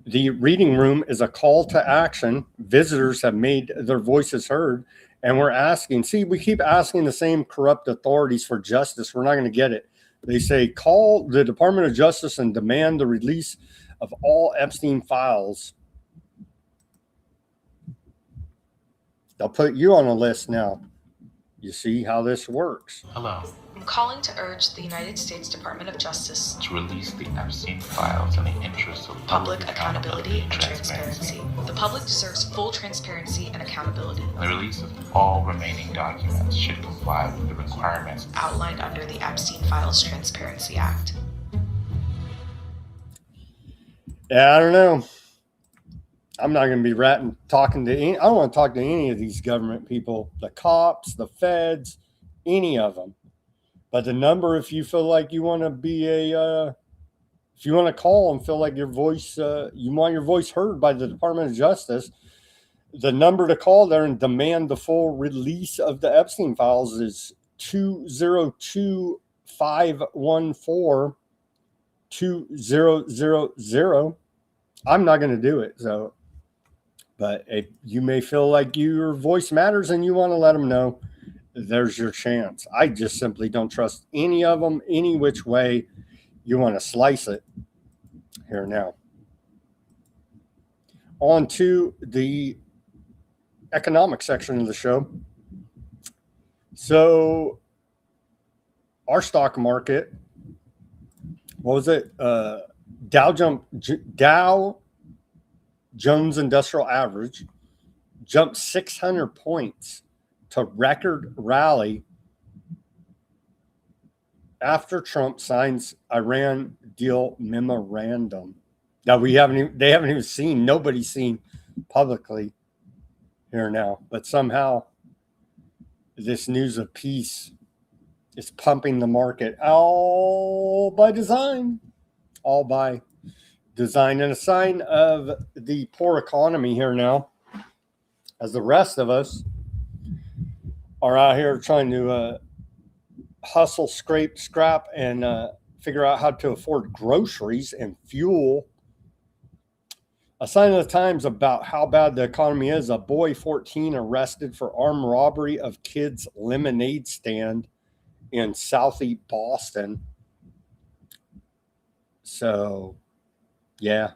The reading room is a call to action. Visitors have made their voices heard, and we're asking. See, we keep asking the same corrupt authorities for justice. We're not going to get it. They say, call the Department of Justice and demand the release of all Epstein files. They'll put you on a list now. You see how this works. Hello. I'm calling to urge the United States Department of Justice To release the Epstein files in the interest of public accountability and transparency. The public deserves full transparency and accountability. The release of all remaining documents should comply with the requirements outlined under the Epstein Files Transparency Act. Yeah, I don't know. I'm not going to be talking to any. I don't want to talk to any of these government people, the cops, the feds, any of them. But the number, if you feel like you want to be if you want to call and feel like your voice, you want your voice heard by the Department of Justice, the number to call there and demand the full release of the Epstein files is 202-514-2000. I'm not going to do it. So, but if you may feel like your voice matters and you want to let them know, there's your chance. I just simply don't trust any of them, any which way you want to slice it. Here now. On to the economic section of the show. So our stock market, what was it? Dow Jones Industrial Average jumped 600 points to record rally after Trump signs Iran deal memorandum that they haven't even seen, nobody's seen publicly here now, but somehow this news of peace is pumping the market, all by design, and a sign of the poor economy here now, as the rest of us are out here trying to hustle, scrape, scrap, and figure out how to afford groceries and fuel. A sign of the times about how bad the economy is. A boy 14 arrested for armed robbery of kids' lemonade stand in Southeast Boston. So, yeah,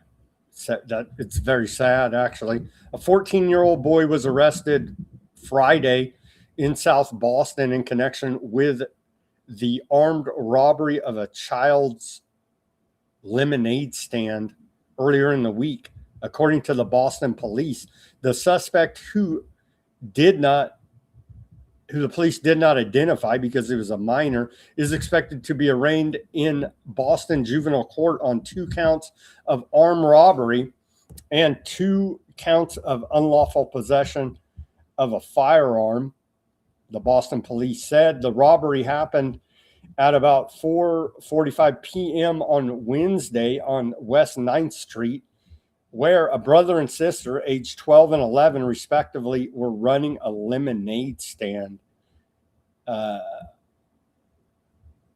it's very sad, actually. A 14-year-old boy was arrested Friday in South Boston in connection with the armed robbery of a child's lemonade stand earlier in the week, according to the Boston police. The suspect, who the police did not identify because he was a minor, is expected to be arraigned in Boston juvenile court on 2 counts of armed robbery and 2 counts of unlawful possession of a firearm. The Boston police said the robbery happened at about 4:45 p.m. on Wednesday on West 9th Street, where a brother and sister, aged 12 and 11 respectively, were running a lemonade stand.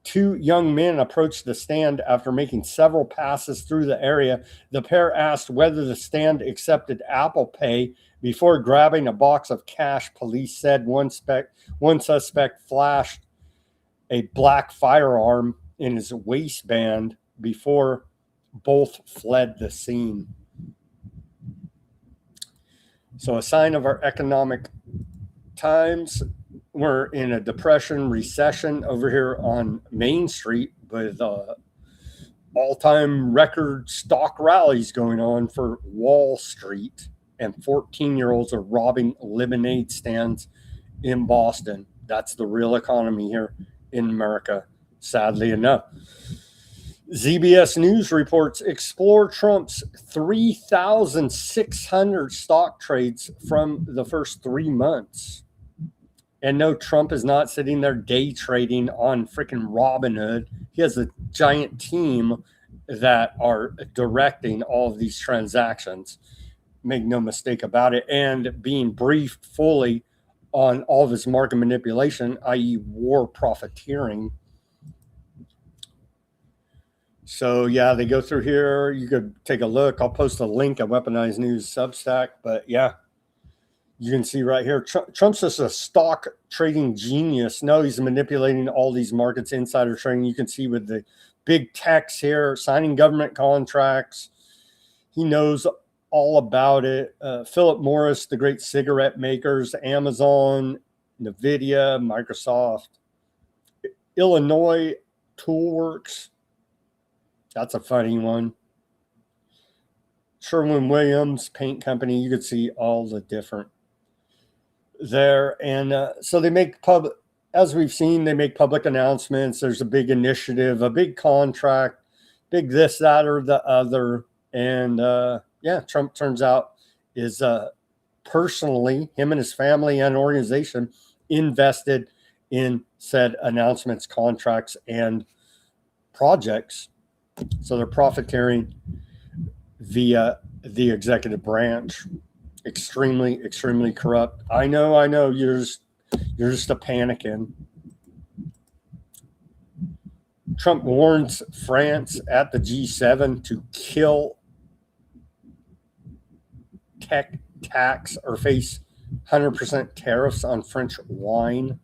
2 young men approached the stand after making several passes through the area. The pair asked whether the stand accepted Apple Pay before grabbing a box of cash. Police said one suspect flashed a black firearm in his waistband before both fled the scene. So a sign of our economic times. We're in a depression, recession over here on Main Street with all-time record stock rallies going on for Wall Street, and 14-year-olds are robbing lemonade stands in Boston. That's the real economy here in America, sadly enough. ZBS News reports explore Trump's 3,600 stock trades from the first 3 months. And no, Trump is not sitting there day trading on freaking Robinhood. He has a giant team that are directing all of these transactions. Make no mistake about it. And being briefed fully on all of his market manipulation, i.e. war profiteering. So, yeah, they go through here. You could take a look. I'll post a link at Weaponized News Substack. But, yeah, you can see right here, Trump's just a stock trading genius. No, he's manipulating all these markets, insider trading. You can see with the big techs here, signing government contracts. He knows all about it. Philip Morris, the great cigarette makers, Amazon, NVIDIA, Microsoft, Illinois Toolworks. That's a funny one. Sherwin-Williams Paint Company. You could see all the different there. And so they make as we've seen, they make public announcements. There's a big initiative, a big contract, big this, that, or the other. And yeah, Trump turns out is personally, him and his family and organization, invested in said announcements, contracts, and projects. So they're profiteering via the executive branch. Extremely, extremely corrupt. I know. You're just a panicking. Trump warns France at the G7 to kill tech tax or face 100% tariffs on French wine.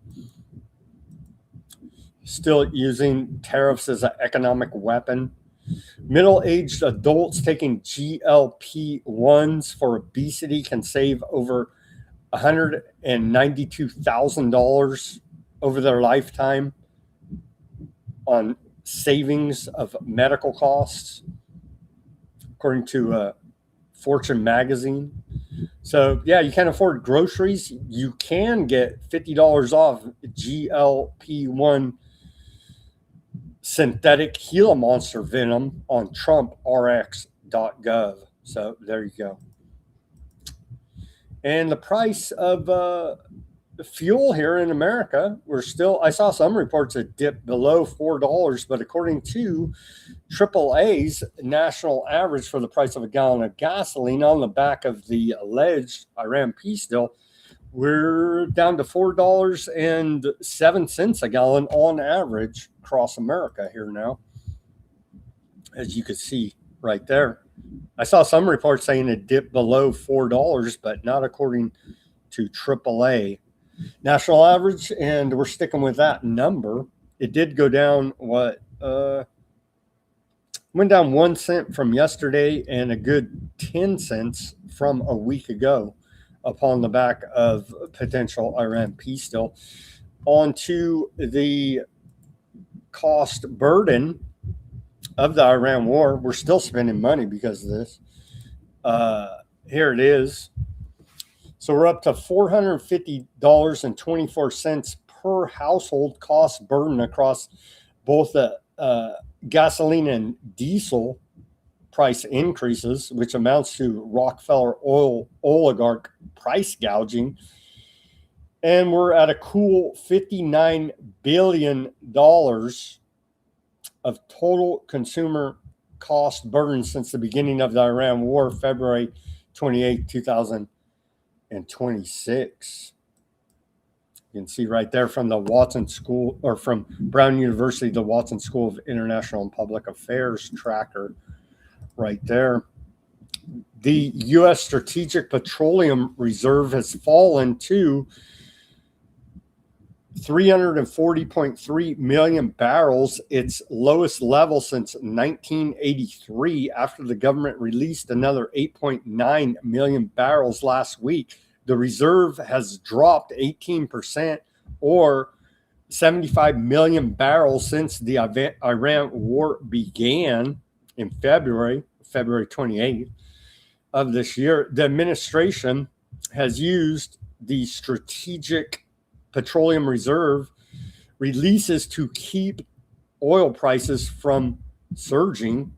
Still using tariffs as an economic weapon. Middle-aged adults taking GLP-1s for obesity can save over $192,000 over their lifetime on savings of medical costs, according to Fortune magazine. So, yeah, you can't afford groceries. You can get $50 off GLP-1 synthetic Gila monster venom on TrumpRx.gov. So there you go. And the price of fuel here in America, I saw some reports that dipped below $4, but according to AAA's national average for the price of a gallon of gasoline on the back of the alleged Iran peace deal, we're down to $4.07 a gallon on average across America here now, as you can see right there. I saw some reports saying it dipped below $4, but not according to AAA. National average, and we're sticking with that number. It did go down, went down 1 cent from yesterday and a good 10 cents from a week ago upon the back of potential Iran peace deal. On to the cost burden of the Iran war. We're still spending money because of this. Here it is. So we're up to $450.24 per household cost burden across both the gasoline and diesel price increases, which amounts to Rockefeller oil oligarch price gouging. And we're at a cool $59 billion of total consumer cost burden since the beginning of the Iran war, February 28, 2026. You can see right there from the Watson School, or from Brown University, the Watson School of International and Public Affairs tracker right there. The U.S. Strategic Petroleum Reserve has fallen to 340.3 million barrels, its lowest level since 1983, after the government released another 8.9 million barrels last week. The reserve has dropped 18%, or 75 million barrels since the Iran war began in February 28th of this year. The administration has used the Strategic Petroleum Reserve releases to keep oil prices from surging,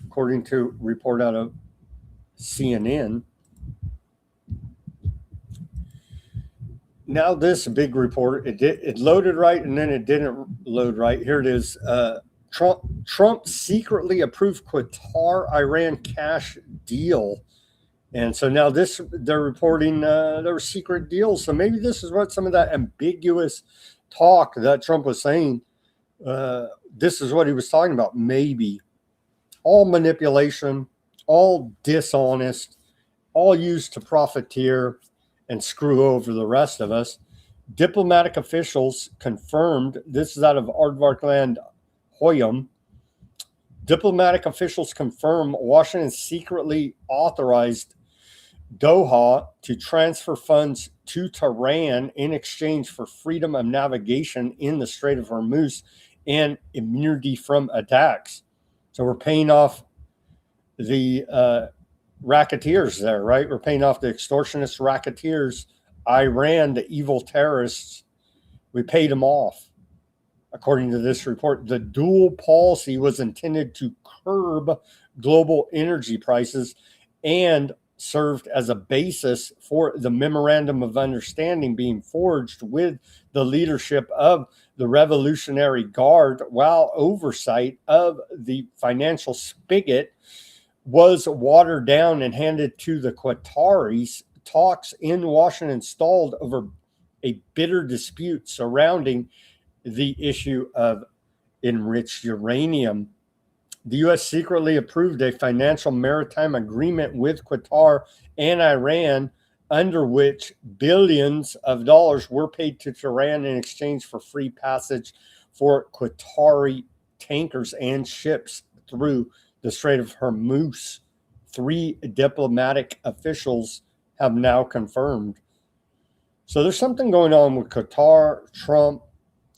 according to a report out of CNN. Now this big report, it loaded right and then it didn't load right. Here it is. Trump secretly approved Qatar-Iran cash deal. And so now they're reporting there were secret deals. So maybe this is what some of that ambiguous talk that Trump was saying, this is what he was talking about. Maybe all manipulation, all dishonest, all used to profiteer and screw over the rest of us. Diplomatic officials confirmed, this is out of Aardvarkland Hoyam, diplomatic officials confirm Washington secretly authorized Doha to transfer funds to Tehran in exchange for freedom of navigation in the Strait of Hormuz and immunity from attacks. So we're paying off the racketeers there, right? We're paying off the extortionist racketeers, Iran, the evil terrorists. We paid them off. According to this report, the dual policy was intended to curb global energy prices and served as a basis for the memorandum of understanding being forged with the leadership of the Revolutionary Guard, while oversight of the financial spigot was watered down and handed to the Qataris. Talks in Washington stalled over a bitter dispute surrounding the issue of enriched uranium. The U.S. secretly approved a financial maritime agreement with Qatar and Iran, under which billions of dollars were paid to Tehran in exchange for free passage for Qatari tankers and ships through the Strait of Hormuz. 3 diplomatic officials have now confirmed. So there's something going on with Qatar, Trump.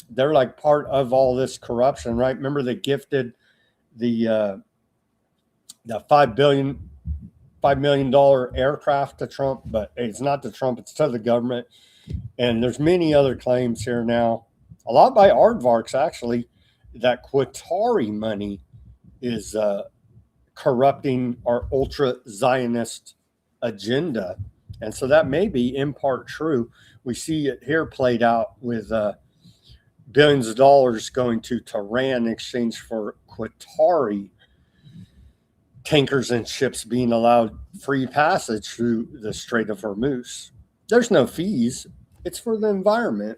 They're like part of all this corruption, right? Remember they gifted the $5 million aircraft to Trump, but it's not to Trump, it's to the government. And there's many other claims here now, a lot by aardvarks actually. that Qatari money is corrupting our ultra-Zionist agenda. And so that may be in part true. We see it here played out with billions of dollars going to Tehran in exchange for Qatari tankers and ships being allowed free passage through the Strait of Hormuz. There's no fees. It's for the environment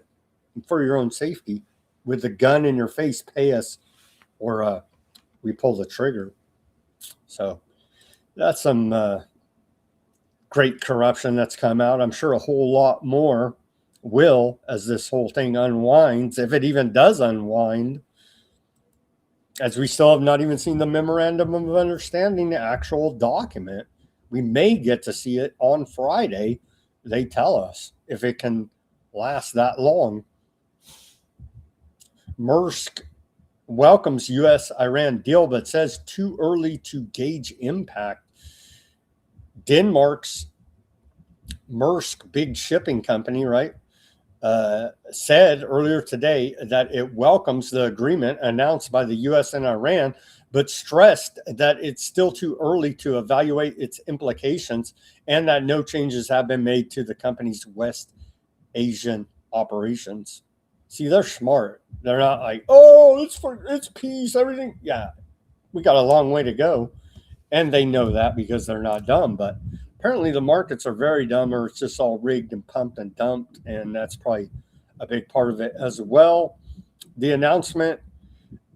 and for your own safety. With the gun in your face, pay us, or we pull the trigger. So that's some great corruption that's come out. I'm sure a whole lot more will as this whole thing unwinds, if it even does unwind, as we still have not even seen the memorandum of understanding, the actual document. We may get to see it on Friday. They tell us if it can last that long. Maersk welcomes U.S.-Iran deal, but says too early to gauge impact. Denmark's Maersk, big shipping company, right, said earlier today that it welcomes the agreement announced by the U.S. and Iran, but stressed that it's still too early to evaluate its implications and that no changes have been made to the company's West Asian operations. See, they're smart. They're not like, oh, it's peace, everything. Yeah, we got a long way to go. And they know that because they're not dumb. But apparently the markets are very dumb, or it's just all rigged and pumped and dumped. And that's probably a big part of it as well. The announcement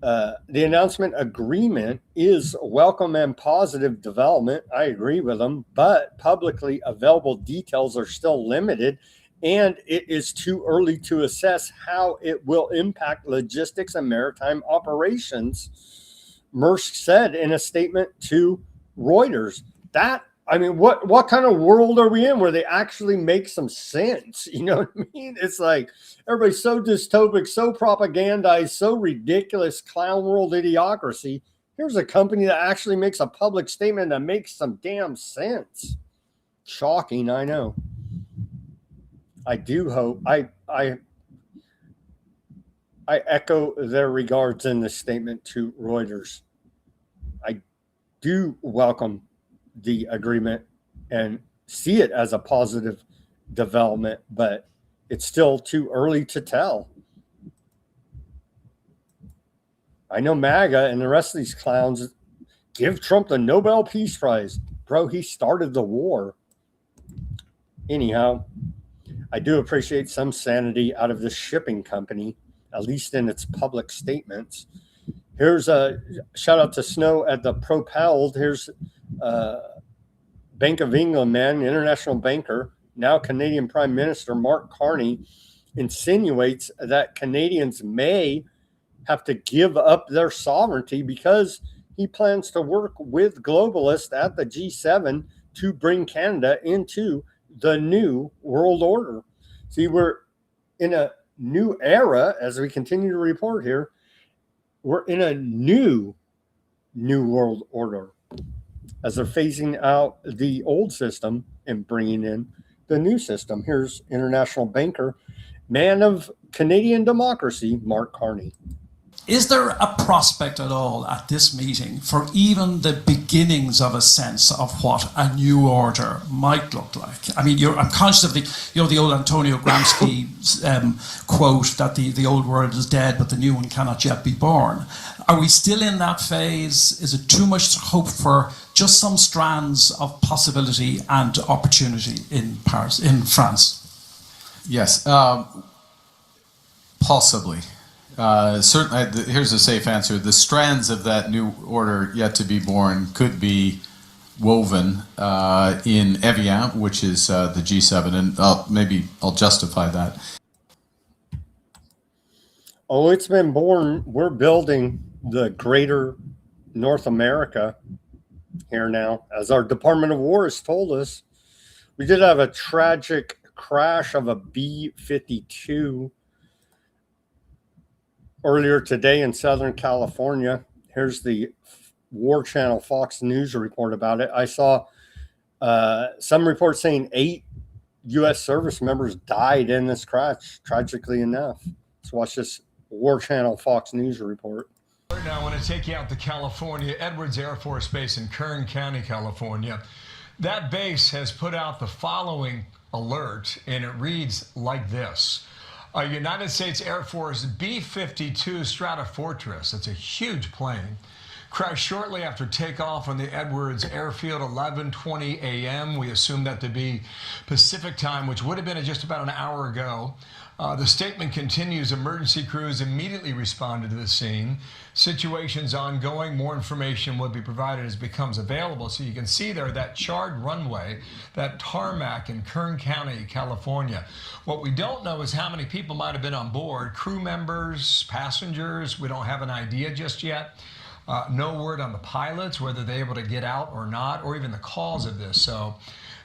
agreement is a welcome and positive development. I agree with them, but publicly available details are still limited, and it is too early to assess how it will impact logistics and maritime operations, Maersk said in a statement to Reuters. That, I mean, what kind of world are we in where they actually make some sense? You know what I mean? It's like everybody's so dystopic, so propagandized, so ridiculous, clown world idiocracy. Here's a company that actually makes a public statement that makes some damn sense. Shocking, I know. I do hope, I echo their regards in this statement to Reuters. I do welcome the agreement and see it as a positive development, but it's still too early to tell. I know MAGA and the rest of these clowns give Trump the Nobel Peace Prize. Bro, he started the war. Anyhow, I do appreciate some sanity out of this shipping company, at least in its public statements. Here's a shout out to Snow at the Propelled. Here's Bank of England man, international banker, now Canadian Prime Minister Mark Carney, insinuates that Canadians may have to give up their sovereignty because he plans to work with globalists at the G7 to bring Canada into the new world order. See, we're in a new era, as we continue to report here. We're in a new world order as they're phasing out the old system and bringing in the new system. Here's international banker, man of Canadian democracy, Mark Carney. Is there a prospect at all at this meeting for even the beginnings of a sense of what a new order might look like? I mean, I'm conscious of the old Antonio Gramsci quote that the old world is dead, but the new one cannot yet be born. Are we still in that phase? Is it too much to hope for just some strands of possibility and opportunity in Paris, in France? Yes, possibly. Certainly, here's a safe answer. The strands of that new order yet to be born could be woven in Evian, which is the G7, and maybe I'll justify that. Oh, it's been born. We're building the greater North America here now, as our Department of War has told us. We did have a tragic crash of a B-52 earlier today in Southern California. Here's the War Channel Fox News report about it. I saw some reports saying 8 U.S. service members died in this crash, tragically enough. Let's watch this War Channel Fox News report. Now I want to take you out to California, Edwards Air Force Base in Kern County, California. That base has put out the following alert, and it reads like this. A United States Air Force B-52 Stratofortress, it's a huge plane, crashed shortly after takeoff on the Edwards Airfield, 11:20 a.m. We assume that to be Pacific time, which would have been just about an hour ago. The statement continues, emergency crews immediately responded to the scene. Situation's ongoing. More information will be provided as it becomes available. So you can see there that charred runway, that tarmac in Kern County, California. What we don't know is how many people might have been on board, crew members, passengers. We don't have an idea just yet. No word on the pilots, whether they're able to get out or not, or even the cause of this. So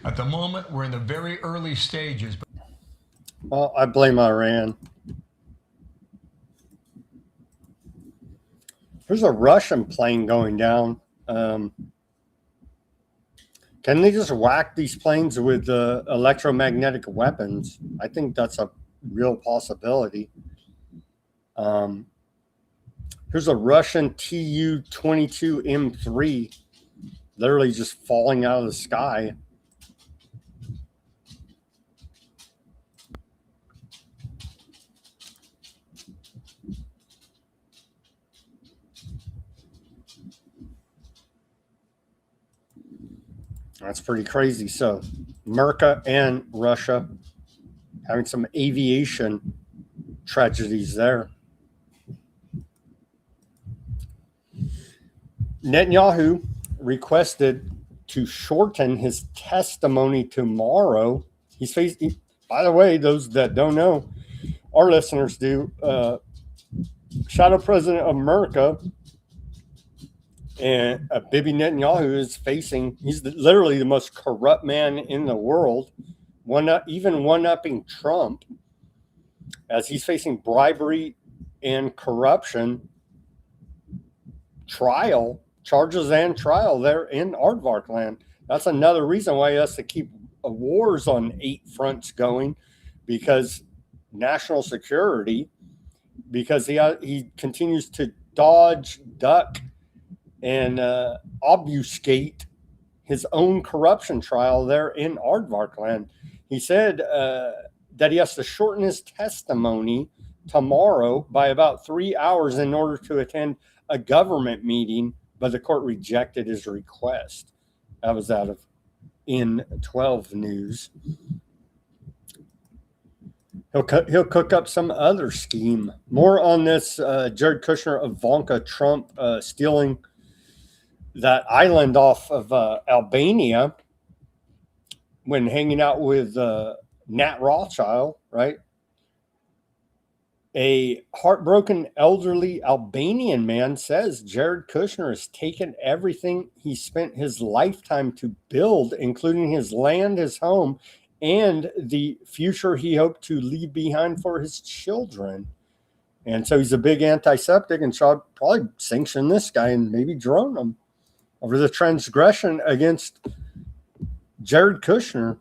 at the moment, we're in the very early stages. Well, I blame Iran. There's a Russian plane going down. Can they just whack these planes with electromagnetic weapons? I think that's a real possibility. Here's a Russian Tu-22 M3 literally just falling out of the sky. That's pretty crazy. So, America and Russia having some aviation tragedies there. Netanyahu requested to shorten his testimony tomorrow. He's facing, by the way, those that don't know, our listeners do, Shadow President of America and Bibi Netanyahu is facing, he's literally the most corrupt man in the world, even one-upping Trump, as he's facing bribery and corruption charges and trial there in Aardvark land. That's another reason why he has to keep wars on 8 fronts going, because national security, because he continues to dodge, duck, and obfuscate his own corruption trial there in Aardvark land. He said that he has to shorten his testimony tomorrow by about 3 hours in order to attend a government meeting, but the court rejected his request. That was out of N12 News. He'll cook up some other scheme. More on this Jared Kushner, Ivanka Trump stealing that island off of Albania when hanging out with Nat Rothschild, right? A heartbroken elderly Albanian man says Jared Kushner has taken everything he spent his lifetime to build, including his land, his home, and the future he hoped to leave behind for his children. And so he's a big anti-Semitic and should probably sanction this guy and maybe drone him over the transgression against Jared Kushner.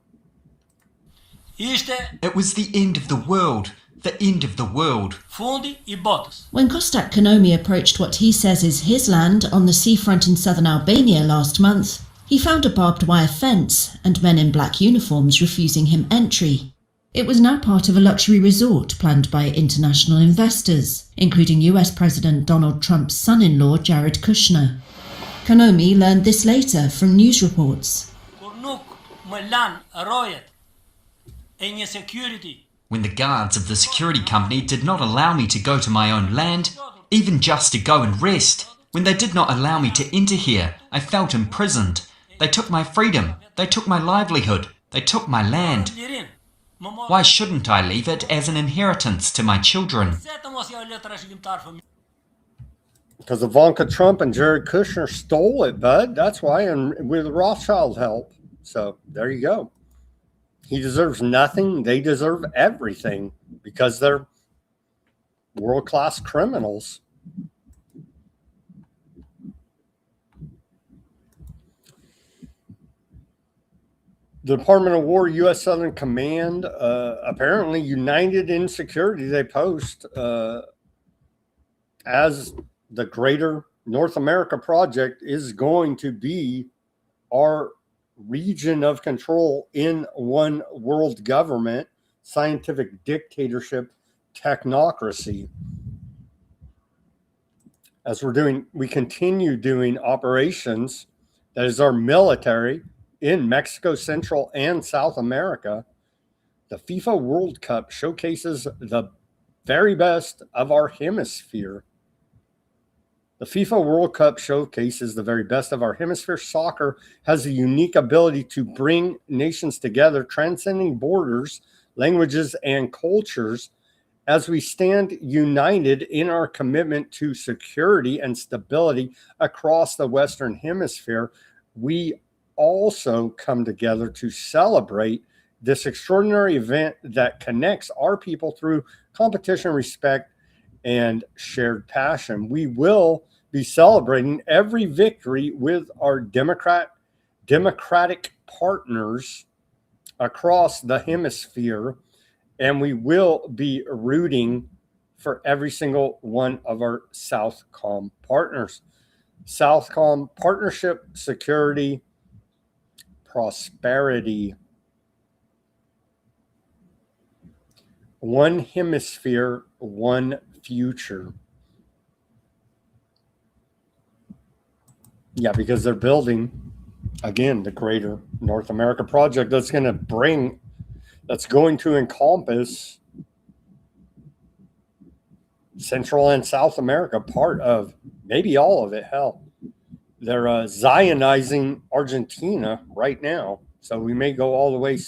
It was the end of the world. The end of the world. When Kostak Konomi approached what he says is his land on the seafront in southern Albania last month, he found a barbed wire fence and men in black uniforms refusing him entry. It was now part of a luxury resort planned by international investors, including US President Donald Trump's son-in-law Jared Kushner. Konomi learned this later from news reports. When the guards of the security company did not allow me to go to my own land, even just to go and rest, when they did not allow me to enter here, I felt imprisoned. They took my freedom, they took my livelihood, they took my land. Why shouldn't I leave it as an inheritance to my children? Because Ivanka Trump and Jared Kushner stole it, bud. That's why, and with Rothschild help. So there you go. He deserves nothing. They deserve everything because they're world-class criminals. The Department of War, U.S. Southern Command, apparently united in security. They post as the greater North America project is going to be our region of control in one world government, scientific dictatorship, technocracy. As we continue doing operations, that is our military in Mexico, Central and South America. The FIFA World Cup showcases the very best of our hemisphere. The FIFA World Cup showcases the very best of our hemisphere. Soccer has a unique ability to bring nations together, transcending borders, languages, and cultures. As we stand united in our commitment to security and stability across the Western Hemisphere, we also come together to celebrate this extraordinary event that connects our people through competition, respect, and shared passion. We will be celebrating every victory with our democratic partners across the hemisphere, and we will be rooting for every single one of our Southcom partners. Southcom partnership, security, prosperity. One hemisphere, one future. Yeah, because they're building, again, the greater North America project that's going to encompass Central and South America, part of, maybe all of it, hell. They're Zionizing Argentina right now. So we may go all the way